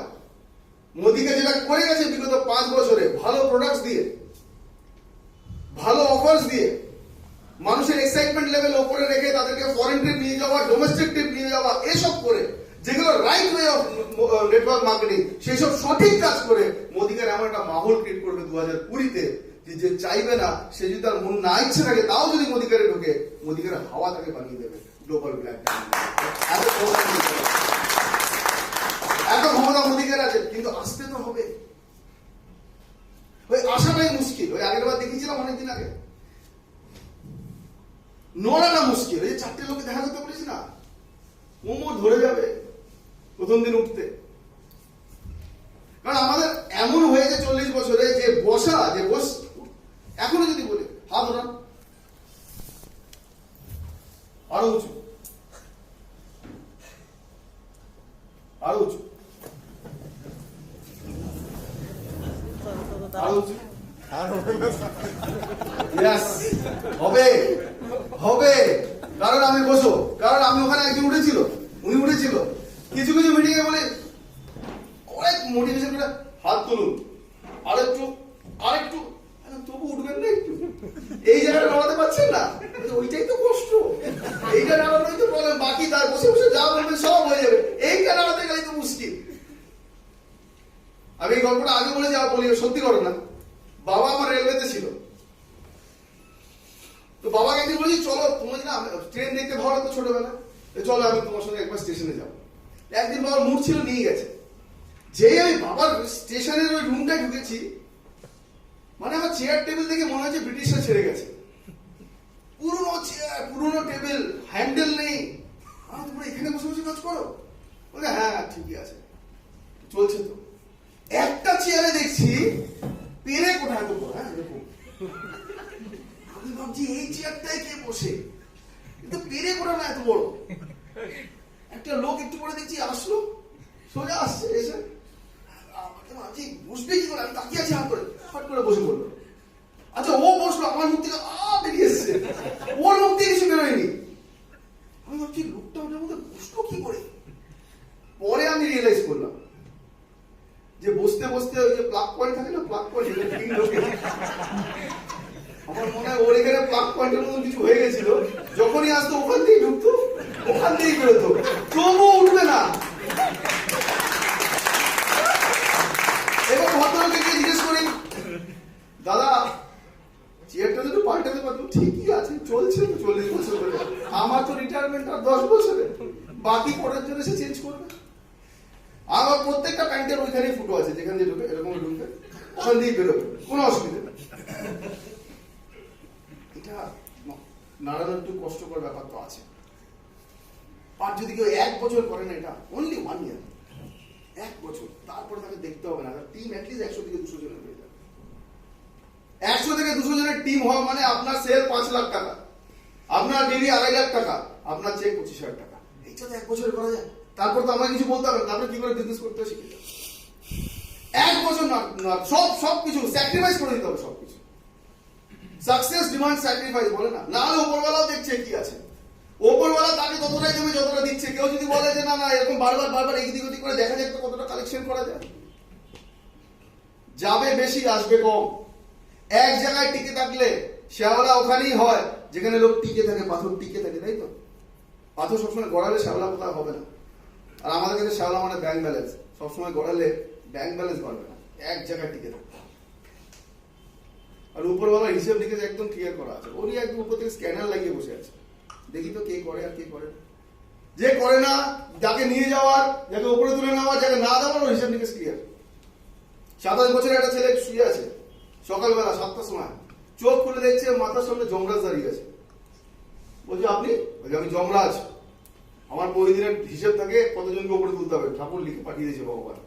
মোদিকে যেটা করে গেছে বিগত 5 বছরে, ভালো প্রোডাক্টস দিয়ে, ভালো অফার্স দিয়ে, মানুষের এক্সাইটমেন্ট লেভেল উপরে রেখে তাদেরকে ফরেন ট্রিপ নিয়ে যাওয়া, ডোমেস্টিক ট্রিপ নিয়ে যাওয়া, এসব করে, যেগুলো right way of network marketing, সেই সব সঠিক কাজ করে মোদিকের এমন একটা মাহল ক্রিয়েট করবে 2020-তে, যে চাইবে না, সে যদি তার মন না ইচ্ছে থাকে, তাও যদি মোদিকের ঢোকে, মোদিকের হাওয়া তাকে বানিয়ে দেবে গ্লোবাল ব্ল্যাক। এত ক্ষমতা মোদিকের আছে, কিন্তু আসতে তো হবে। ওই আসাটাই মুশকিল। ওই আগের বার দেখেছিলাম অনেকদিন আগে, নড়াটা মুশকিল। এই যে 4টে লোকে দেখা করতে বলেছি না, কোমর ধরে যাবে প্রথম দিন উঠতে। কারণ আমাদের এমন হয়েছে 40 বছরে যে বসা, যে বস, এখনো যদি বলি হাত ওঠান, আরো উঁচু, আরো উঁচু, আরো উঁচু। Yes, হবে হবে। কারণ আমি বসো, কারণ আমি ওখানে একজন উঠেছিল, উনি উঠেছিল। কিছু কিছু মিটিং এ বলে অনেক মোটিভেশন করে হাত তুলুন, আরেকটু আরেকটু, তবু উঠবেন না একটু, এই জায়গাটা নামাতে পারছেন না, ওইটাই তো কষ্ট, এইটা নামানোই তো প্রবলেম। বাকি তার বসে বসে যা বলবেন সব হয়ে যাবে, এইটা নামাতে গেলেই তো মুশকিল। আমি এই গল্পটা আগে বলে যাওয়া বলি, সত্যি করো না। বাবা আমার রেলওয়েতে ছিল, তো বাবাকে একদিন বলছি চলো, তোমার না ট্রেন দেখতে ভালো লাগতো ছোটবেলা, চলো আমি তোমার সঙ্গে একবার স্টেশনে যাবো। একদিন বাবার মুড ছিল, নিয়ে গেছে। যেই আমি বাবার স্টেশনের ওই রুমটায় ঢুকেছি, মানে আমার চেয়ার টেবিল দেখে মনে হচ্ছে ব্রিটিশরা ছেড়ে গেছে। পুরোনো চেয়ার, পুরোনো টেবিল, হ্যান্ডেল নেই। তোমরা এখানে বসে বসে কাজ করো? বলে হ্যাঁ ঠিকই আছে, চলছে তো। একটা চেয়ারে দেখছি পেরে কোথায় তো বড়, হ্যাঁ এরকম। আমি ভাবছি এই চেয়ারটায় কে বসে, কিন্তু পেরে কোটা না এত বড়। একটা লোক একটু পরে দেখছি আসলো, সোজা আসছে, এসে আমাকে ভাবছি বসবে কি করে, আমি তাকিয়ে আছি হাত করে, ফট করে বসে পড়লো। আচ্ছা ও বসলো, আমার মুখ থেকে বেরিয়ে এসছে, ওর মুখ থেকে কিছু বেরোয়নি। আমি ভাবছি লোকটা ওটার মধ্যে বসলো কি করে। পরে আমি রিয়েলাইজ করলাম যে বসতে বসতে ওই যে প্লাগ পয়েন্ট থাকে না, প্লাগ পয়েন্ট, আমার মনে হয় ওর এখানে প্লাগ পয়েন্টের মতন কিছু হয়ে গেছিল। যখনই আসতো ওখান থেকেই ঢুকতো, ওখান থেকেই বেরোতো, তবু উঠবে না। এবং ভদ্রলোকে গিয়ে জিজ্ঞেস করি, দাদা চেয়ারটা যদি পাল্টাতে পারতো, ঠিকই আছে, চলছে তো 40 বছর ধরে, আমার তো রিটায়ারমেন্ট আর 10 বছরে, বাকি পড়ার জন্য সে চেঞ্জ করবে। আমার প্রত্যেকটা প্যান্টের ওইখানেই ফুটো আছে, যেখানে যে ঢুকে এরকম ঢুকবে, ওখান দিয়েই বেরোবে, কোনো অসুবিধা নেই। এটা নাড়ানোর একটু কষ্টকর ব্যাপার তো আছে। আর যদি কেউ 1 বছর করে না, এটা অনলি 1 ইয়ার, 1 বছর, তারপরে তাকে দেখতে হবে না, টিম অ্যাটলিস্ট 100 থেকে 200 জনের হয়ে যাবে। 100 থেকে 200 জনের টিম হওয়া মানে আপনার সেল 5 লাখ টাকা, আপনার ডেলি 2.5 লাখ টাকা, আপনার চেক 25,000 টাকা। এইটা তো 1 বছরে করা যায়। তারপর তো আমাকে কিছু বলতে হবে না, তারপরে কি করে বিজনেস করতে হয় শিখে যাবে। 1 বছর না, সবকিছু স্যাক্রিফাইস করে দিতে হবে, সবকিছু। সাকসেস ডিমান্ড স্যাক্রিফাইস বলে না, না হলে ওপরওয়ালাও দেখছে কি আছে, ওপরওয়ালা তাকে ততটাই দেবে যতটা দিচ্ছে। কেউ যদি বলে যে না না এরকম বারবার এদিক ওদিক করে দেখা যায় তো কতটা কালেকশন করা যায়, যাবে বেশি আসবে কম। এক জায়গায় টিকে থাকলে শ্যাওলা ওখানেই হয় যেখানে লোক টিকে থাকে, পাথর টিকে থাকে, তাই তো? পাথর সবসময় গড়ালে শ্যাওলা কোথাও হবে না। আর আমাদের কাছে শ্যাওলা মানে ব্যাংক ব্যালেন্স, সবসময় গড়ালে ব্যাংক ব্যালেন্স বাড়বে না, এক জায়গায় টিকে থাকবে। আর উপরওয়ালা হিসেব লিখে একদম ক্লিয়ার করা আছে, উনি একদম উপর থেকে স্ক্যানার লাগিয়ে বসে আছে, দেখি তো কে করে আর কে করে না। যে করে না, যাকে নিয়ে যাওয়ার, যাকে উপরে তুলে নেওয়ার, যাকে না দেওয়ার, ওর হিসেব লিখে ক্লিয়ার। 27 বছরের একটা ছেলে শুয়ে আছে, সকালবেলা 7টার সময় চোখ খুলে দেখছে মাথার সামনে যমরাজ দাঁড়িয়ে আছে। বলছি আপনি? বলছি আমি যমরাজ, আমার প্রতিদিনের হিসেব থাকে কতজনকে উপরে তুলতে হবে, ঠাকুর লিখে পাঠিয়ে দিয়েছে ভগবান।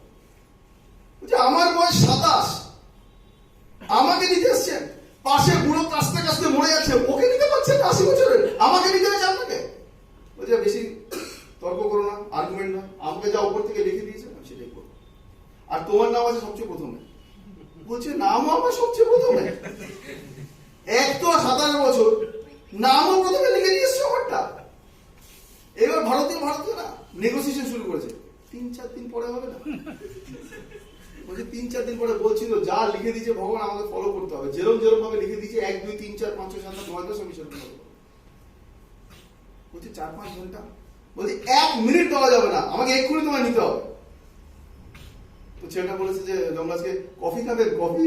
বলছি আমার বয়স 27, আমাকে নিতে আসছেন? পাশে বুড়ো কাস্তে কাস্তে মরে যাচ্ছে, ওকে নিতে পারছেন 80 বছরের, আমাকে নিতে হয়েছে আপনাকে? বলছে বেশি তর্ক করো না, আর্গুমেন্ট না, আমাকে যা উপর থেকে লিখে দিয়েছে আমি সেটাই করবো। আর তোমার নাম আছে সবচেয়ে প্রথমে। বলছে নামও আমার সবচেয়ে প্রথমে, এক তো 27 বছর, নামও প্রথমে লিখে দিয়েছে আমারটা। এবার ভারতীয় না নেগোসিয়েশন শুরু করেছে, 3-4 দিন পরে হবে না। বলছে 3-4 দিন পরে বলছিল যা লিখে দিয়েছে ভগবান আমাকে ফলো করতে হবে, যেরকম ভাবে লিখে দিয়েছে 1 2 3 4 5 6 7 8 9 10 আমি সেরকম করবো। বলছে 4-5 ঘন্টা, বলছে 1 মিনিট দেওয়া যাবে না, আমাকে এক্ষুনি তোমায় নিতে হবে। তো ছেলেটা বলেছে যে যমরাজকে কফি খাবে, কফি?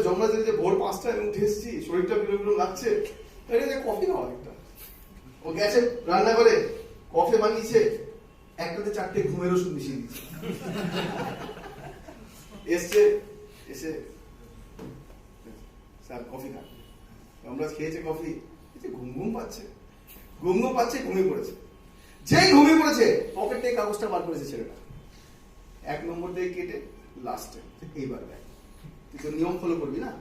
যমরাজের যে ভোর 5টায় আমি উঠে এসেছি, শরীরটা বিরোবিরোম লাগছে, কফি খাওয়া একটা। ও গেছে রান্না করে কফি বানিয়েছে, একটাতে 4টে ঘুমের ওষুধ মিশিয়ে দিচ্ছে। এসে স্যার কফি খান। যমরাজ খেয়েছে কফি, ঘুম ঘুম পাচ্ছে, ঘুমিয়ে পড়েছে। যেই ঘুমিয়ে পড়েছে পকেট থেকে কাগজটা বার করেছে ছেলেটা, 1 নম্বর দিয়ে কেটে লাস্টে এইবার দেখ, তুই তো নিয়ম ফলো করবি না।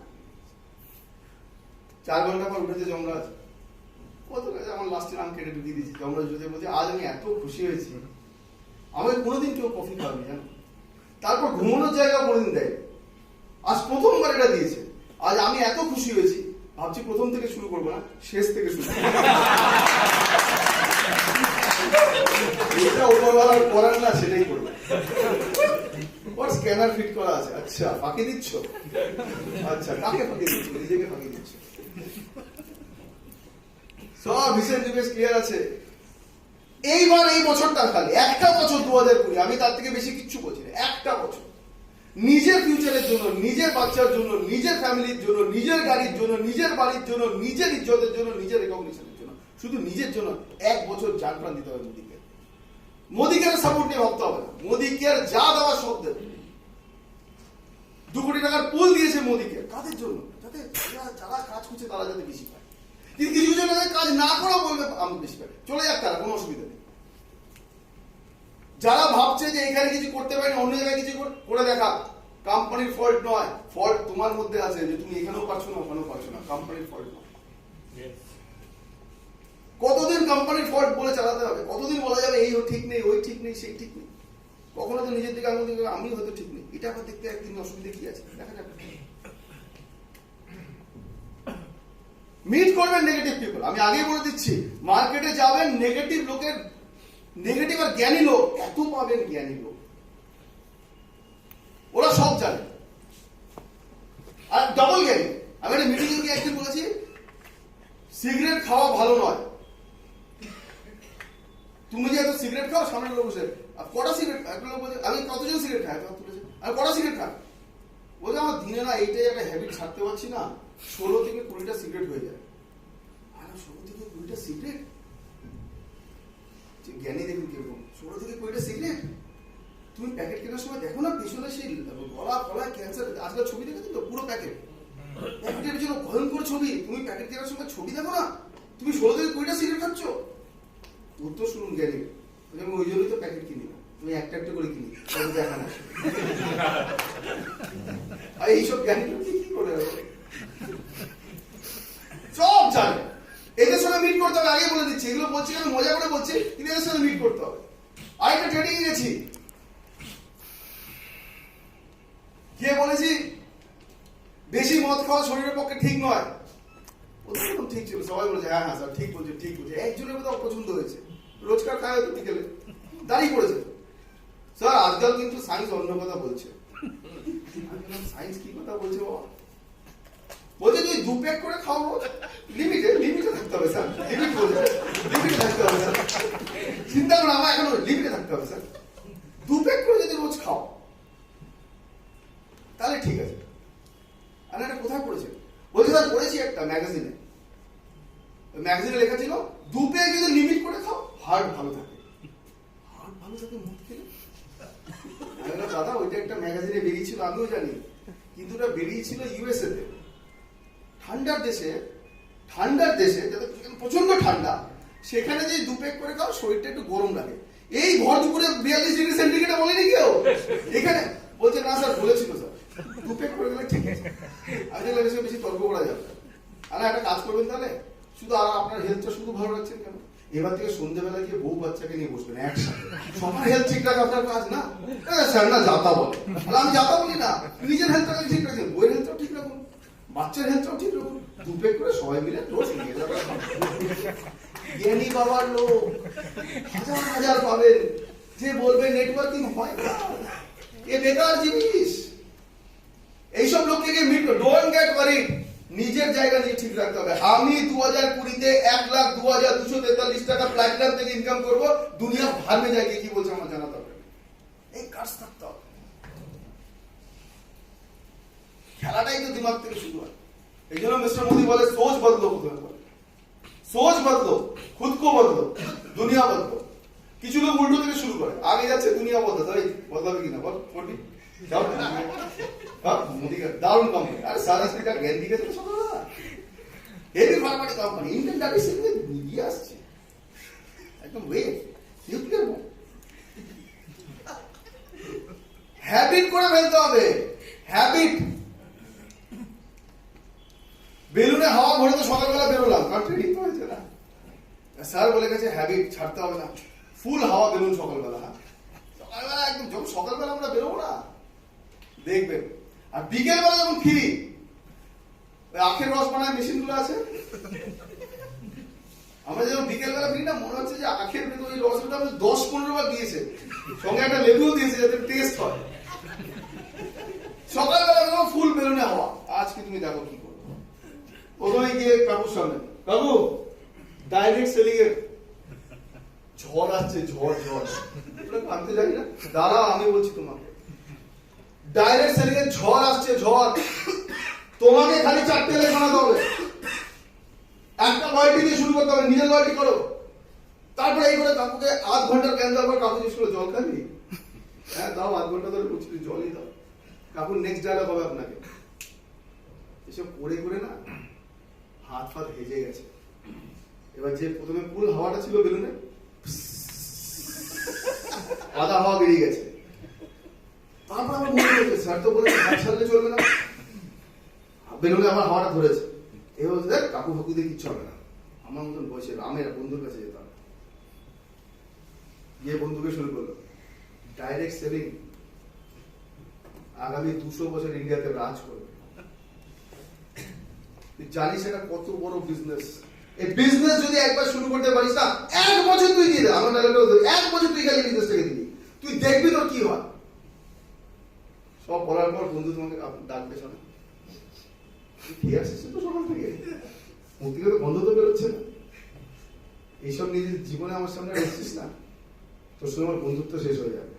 4 ঘন্টা পর উঠেছে যমরাজ, কত কাছে আমার লাস্টে নাম কেটে ঢুকিয়ে দিয়েছি। যমরাজ যদি বলছে আজ আমি এত খুশি হয়েছি, আমাকে কোনোদিন কেউ কফি খাওয়াবি জানো। তারপর ঘুমানোর জায়গা কোনোদিন দেয়, আজ প্রথমবার এটা দিয়েছে। আজ আমি এত খুশি হয়েছি, ভাবছি প্রথম থেকে শুরু করবো না, শেষ থেকে শুরু করবো। যেটা উপরওয়ালার করার না সেটাই করবে। ওর স্ক্যানার ফিট করা আছে। আচ্ছা ফাঁকি দিচ্ছ, আচ্ছা কাকে ফাঁকি দিচ্ছ? নিজেকে ফাঁকি দিচ্ছ। সব হিসেব নিকেশ ক্লিয়ার আছে। এইবার এই বছরটা খালি একটা বছর 2020, আমি তার থেকে বেশি কিচ্ছু বলছি না, একটা বছর নিজের ফিউচারের জন্য, নিজের বাচ্চার জন্য, নিজের ফ্যামিলির জন্য, নিজের গাড়ির জন্য, নিজের বাড়ির জন্য, নিজের ইজ্জতের জন্য, নিজের রেকগনিশনের জন্য, শুধু নিজের জন্য 1 বছর জান প্রাণ দিতে হবে মোদীকে। মোদীকে সাপোর্ট নিয়ে ভাবতে হবে না, মোদীকে আর যা দেওয়া সব দেবে। 2 কোটি টাকার পুল দিয়েছে মোদীকে, কাদের জন্য? যাতে যারা কাজ করছে তারা যাতে বেশি পায়। কিন্তু কিছু কিছু লোকের কাজ না করে বলবে আমি বেশি পাই, চলে যাক তারা, কোনো অসুবিধা নেই। যারা ভাবছে যে এখানে কিছু করতে পারি অন্য জায়গায় কিছু করে দেখা, কোম্পানির ফল্ট নয়, ফল্ট তোমার মধ্যে আছে যে তুমি এখানেও পারছো না ওখানেও পারছো না, কোম্পানির ফল্ট নয়। কতদিন কোম্পানির ফল্ট বলে চালাতে হবে? কতদিন বলা যাবে এই ঠিক নেই, ওই ঠিক নেই, সেই ঠিক নেই? কখনো তো নিজের দিকে আঙুল দিকে আমি হয়তো ঠিক নেই, এটা আবার দেখতে একদিন অসুবিধা কি আছে দেখা যাবে। মিট করবেন নেগেটিভ পিপল, আমি আগেই বলে দিচ্ছি, মার্কেটে যাবেন নেগেটিভ লোকের, নেগেটিভ আর জ্ঞানী লোক এত পাবেন, জ্ঞানী লোক ওরা সব জানে আর ডবল জ্ঞানী। আমি একটা মিটিং গিয়ে একদিন বলেছি সিগারেট খাওয়া ভালো নয়। তুমি যে এত সিগারেট খাও, সামনের লোক বসে কটা সিগারেট, একটা লোক বলছে আমি কতজন সিগারেট খাই, আর কটা সিগারেট খাই, বলছে আমার দিনে না এইটাই একটা হ্যাবিট ছাড়তে পারছি না, 16 থেকে 20টা সিগারেট হয়ে যায়। আর 16 থেকে 20টা সিগারেট, জ্ঞানী দেখুন কিরকম, 16 থেকে 20টা সিগারেট। তুমি প্যাকেট কেনার সময় দেখো না পিছনে সেই গলা ফলায় ক্যান্সার, আজকাল ছবি দেখেছো তো পুরো প্যাকেট, প্যাকেটের পিছনে ভয়ঙ্কর ছবি। তুমি প্যাকেট কেনার সময় ছবি দেখো না, তুমি 16 থেকে 20টা সিগারেট খাচ্ছ। উত্তর শুনুন জ্ঞানী, আমি ওই জন্যই তো প্যাকেট কিনি না, তুমি একটা একটা করে কিনি, দেখা না। আর এইসব জ্ঞানী কি করে সব জানে। এদের সঙ্গে মিট করতে হবে, আগে বলে দিচ্ছি, এগুলো বলছি আমি মজা করে বলছি, কিন্তু এদের সঙ্গে মিট করতে হবে। আরেকটা ট্রেডিং এ গেছি, গিয়ে বলেছি বেশি মদ খাওয়া শরীরের পক্ষে ঠিক নয়। প্রথম ঠিক ছিল, সবাই বলেছে হ্যাঁ হ্যাঁ স্যার ঠিক বলছে ঠিক বলছে। একজনের মধ্যে অপছন্দ হয়েছে, রোজকার খায় হয়তো বিকেলে, দাঁড়িয়ে পড়েছে। স্যার আজকাল কিন্তু সায়েন্স অন্য কথা বলছে। সায়েন্স কি কথা বলছে বাবা? বলছে তুই 2 প্যাক করে খাওয়াবো, লিমিটে থাকতে হবে স্যার, লিমিট বলছে, লিমিটে থাকতে হবে স্যার। চিন্তা করো, আমার এখন লিমিটে থাকতে হবে স্যার। 2 প্যাক করে যদি রোজ খাও তাহলে ঠিক আছে। আর এটা কোথায় পড়েছে? বলছে স্যার পড়েছি একটা ম্যাগাজিনে, ম্যাগাজিনে লেখা ছিল 2 প্যাক যদি লিমিট করে খাও হার্ট ভালো থাকে। হার্ট ভালো থাকে মদ খেলে? আমি বললাম দাদা ওইটা একটা ম্যাগাজিনে বেরিয়েছিল, আমিও জানি, কিন্তু ওটা বেরিয়েছিল ইউএসএ তে, ঠান্ডার দেশে যাতে প্রচন্ড ঠান্ডা, সেখানে যে 2 প্যাক করে খাও শরীরটা একটু গরম লাগে। এই ভর দুপুরে 42 ডিগ্রি সেন্টিগ্রেড বলেনি কেউ এখানে? বলছে না স্যার বলেছিল স্যার 2 প্যাক করে গেলে ঠিক আছে। আমি বললাম বেশি তর্ক করা যাবে না, আর একটা কাজ করবেন তাহলে, শুধু আর আপনার হেলথটা শুধু ভালো রাখছেন কেন, এবার থেকে সন্ধ্যেবেলা গিয়ে বউ বাচ্চাকে নিয়ে বসবেন একসাথে, সবার হেলথ ঠিক রাখা আপনার কাজ না। স্যার না যাতা বলে, আমি যাতা বলি না, নিজের হেলথটাকে ঠিক রাখছেন, বইয়ের হেলথটাও ঠিক রাখুন, বাচ্চার হেলথটাও ঠিক রাখুন, 2 প্যাক করে সবাই মিলে রোজ নিয়ে যাবেন। জ্ঞানী বাবার লোক হাজার হাজার পাবেন, যে বলবে নেটওয়ার্কিং হয় না, এ বেকার জিনিস। এইসব লোককে মিট করো, ডোন্ট গেট ওয়ারিড, নিজের জায়গা নিয়ে ঠিক রাখতে হবে। আমি 2020-তে 1,02,243 টাকা প্ল্যাটিনাম থেকে ইনকাম করবো, দুনিয়া ভারমে যায় কি বলছে আমার জানা দরকার, এই কাজ থাকতে হবে। খেলাটাই তো দিমাগ থেকে শুরু হয়। এই জন্য মিস্টার মোদি বলে সোচ বদলো, সোচ বদলো, খুদ কো বদলো, দুনিয়া বদলো। কিছু লোক উল্টো থেকে শুরু করে, আগে যাচ্ছে দুনিয়া বদলো, তাই বদলাবে কিনা বল মোদি? মোদি দারুণ কোম্পানি, আরে সারা স্পিকার জ্ঞান দিকে সকালবেলা হেভি ফার্মাটি কোম্পানি ইন্ডিয়ান ডাইরেক্ট সেলিং এর নিয়ে আসছে একদম ওয়েট নিউক্লিয়ার বোম হ্যাবিট করে ফেলতে হবে হ্যাবিট বেলুনে হাওয়া ভরে তো সকালবেলা বেরোলাম কারণ ঠিক হয়েছে না স্যার বলে গেছে হ্যাবিট ছাড়তে হবে না ফুল হাওয়া বেলুন সকালবেলা সকালবেলা একদম যখন সকালবেলা আমরা বেরোবো না দেখবেন আর বিকেলবেলা যখন ফিরি আখের রস বানায় মেশিনগুলো আছে আমরা যখন বিকেলবেলা ফিরি না মনে হচ্ছে যে আখের ভেতর ওই রসটা 10-15 বার দিয়েছে সঙ্গে একটা লেবুও দিয়েছে যাতে টেস্ট হয় সকালবেলা যখন ফুল বেলুনে হাওয়া আজকে তুমি দেখো কি করো প্রথমে গিয়ে কাকুর সামনে কাকু ডাইরেক্ট সেলিং এর ঝড় আসছে ঝড় আনতে যাই না দাঁড়াও আমি বলছি তোমাকে ডাইরেক্ট সেলিং এর ঝড় আসছে ঝড় তোমাকে খালি 4টে লেখা শোনাতে হবে একটা লয়টি দিয়ে শুরু করতে হবে নিজের লয়টি করো তারপরে এই করে কাকুকে আধ ঘন্টার জ্ঞান দেওয়ার পর কাকু জিজ্ঞেস করো জল খাবি হ্যাঁ দাও আধ ঘন্টা ধরে বলছি জলই দাও কাকুর নেক্সট ডায়লগ হবে আপনাকে এসব করে করে না হাত ফাত হেজে গেছে এবার যে প্রথমে ফুল হাওয়াটা ছিল বেলুনে আধা হাওয়া বেরিয়ে গেছে তারপর আমার মনে হয়েছে স্যার তো বলেছে হাত ছাড়লে চলবে না বেলুনে আমার হাওয়াটা ধরেছে এ হচ্ছে দেখ কাকু ফাকু দিয়ে কিচ্ছু হবে না আমার মতন বসে আমি বন্ধুর কাছে যেতাম গিয়ে বন্ধুকে শুরু করলো ডাইরেক্ট সেলিং আগামী 200 বছর ইন্ডিয়াতে রাজ করবে তুই জানিস এটা কত বড় বিজনেস এই বিজনেস যদি একবার শুরু করতে পারিস না 1 বছর তুই দিয়ে দে আমার ডায়লগটা 1 বছর তুই খালি বিজনেসটাকে দিবি তুই দেখবি তোর কি হয় সব বলার পর বন্ধু তোমাকে ডাকবে শোনা তুই খেয়ে আসছিস তো সকাল থেকে মুখ থেকে তো গন্ধ তো বেরোচ্ছে না এইসব নিজের জীবনে আমার সামনে আসছিস না তোর সঙ্গে আমার বন্ধুত্ব শেষ হয়ে যাবে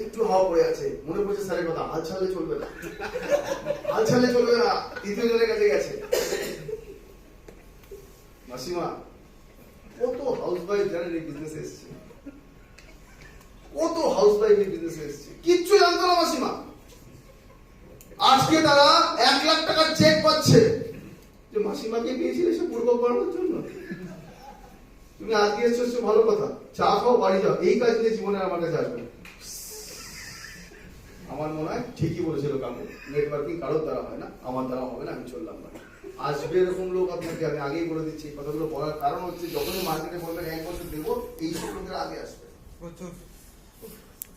একটু হাওয়া পড়ে আছে মনে পড়ছে স্যারের কথা হাল ছাড়লে চলবে না হাল ছাড়লে চলবে না তৃতীয় জনের কাছে গেছে মাসিমা কত হাউস ওয়াইফ জানেন এই বিজনেসে এসছে কত হাউস ওয়াইফ এই বিজনেসে এসছে কিচ্ছু জানতো না মাসিমা আজকে তারা 1 লাখ টাকার চেক পাচ্ছে যে মাসিমাকে পেয়েছিল সে পূর্ব বাড়ানোর জন্য তুমি আজকে এসছো ভালো কথা চা খাও বাড়ি যাও এই কাজ নিয়ে জীবনে আমার কাছে আসবে আমার মনে হয় ঠিকই বলেছিল কাকু নেটওয়ার্কিং কারোর দ্বারা হয় না আমার দ্বারা হবে না আমি চললাম না আসবে এরকম লোক আপনাকে আমি আগেই বলে দিচ্ছি এই কথাগুলো বলার কারণ হচ্ছে যখনই মার্কেটে বলবেন 1 বছর দেবো এই সব লোকেরা আগে আসবে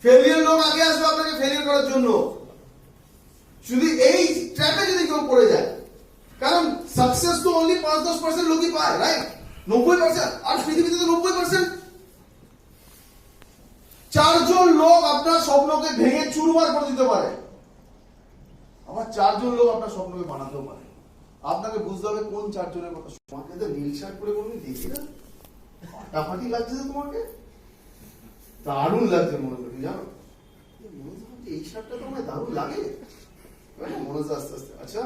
ফেলিয়ার লোক আগে আসবে আপনাকে ফেলিয়ার করার জন্য শুধু এই ট্র্যাপে যদি কেউ পড়ে যায় কারণ সাকসেস তো অনলি 5-10% লোকই পায় রাইট 90% আর পৃথিবীতে তো 90% 4 জন লোক আপনার স্বপ্নকে ভেঙে চুরমার করে দিতে পারে আবার 4 জন লোক আপনার স্বপ্নকে বানাতেও পারে আপনাকে বুঝতে হবে কোন 4 জনের কথা তোমাকে তো নীল শার্ট পরে কোনদিন দেখি না ফাটাফাটি লাগছে তো তোমাকে দারুণ লাগছে মনে করি জানো এই শার্টটা তো আমার দারুণ লাগে মনে হচ্ছে আস্তে আস্তে আচ্ছা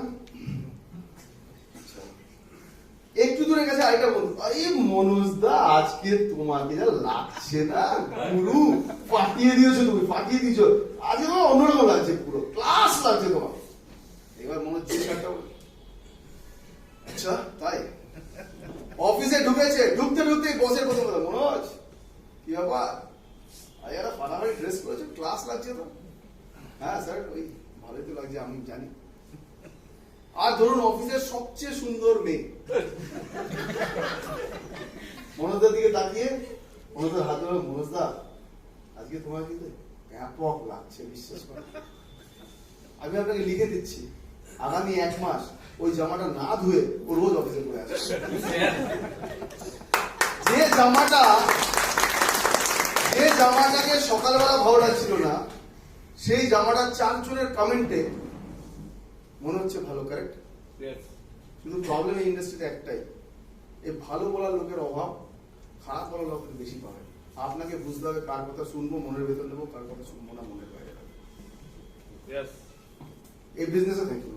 একটু দূরে গেছে আরেকটা বন্ধু এই মনোজ দা আজকে তোমাকে যা লাগছে না পুরো ফাটিয়ে দিয়েছো তুমি ফাটিয়ে দিয়েছো আজকে তোমার অন্যরকম লাগছে পুরো ক্লাস লাগছে তোমার এবার মনে হচ্ছে শার্টটা আচ্ছা তাই অফিসে ঢুকেছে ঢুকতে বসের প্রথম কথা মনোজ কি ব্যাপার আরে ফাটাফাটি ড্রেস করেছো ক্লাস লাগছে তো হ্যাঁ স্যার ওই ভালোই তো লাগছে আমি জানি আর ধরুন অফিসের সবচেয়ে সুন্দর মেয়ে মনোজদার দিকে তাকিয়ে মনোজদার হাত ধরে মনোজদা আজকে তোমার কিন্তু ব্যাপক লাগছে বিশ্বাস করে আমি আপনাকে লিখে দিচ্ছি আগামী 1 মাস ওই জামাটা না ধুয়ে ও রোজ অফিসে পরে আসবে যে জামাটাকে সকালবেলা ভালো লাগছিল না সেই জামাটা 4 জনের কমেন্টে মনে হচ্ছে ভালো কারেক্ট শুধু প্রবলেম এই ইন্ডাস্ট্রিতে একটাই এই ভালো বলার লোকের অভাব খারাপ বলার লোক বেশি পাবে আপনাকে বুঝতে হবে কার কথা শুনবো মনের ভেতর নেবো কার কথা শুনবো না মনের বাইরে এই বিজনেসে থাকবে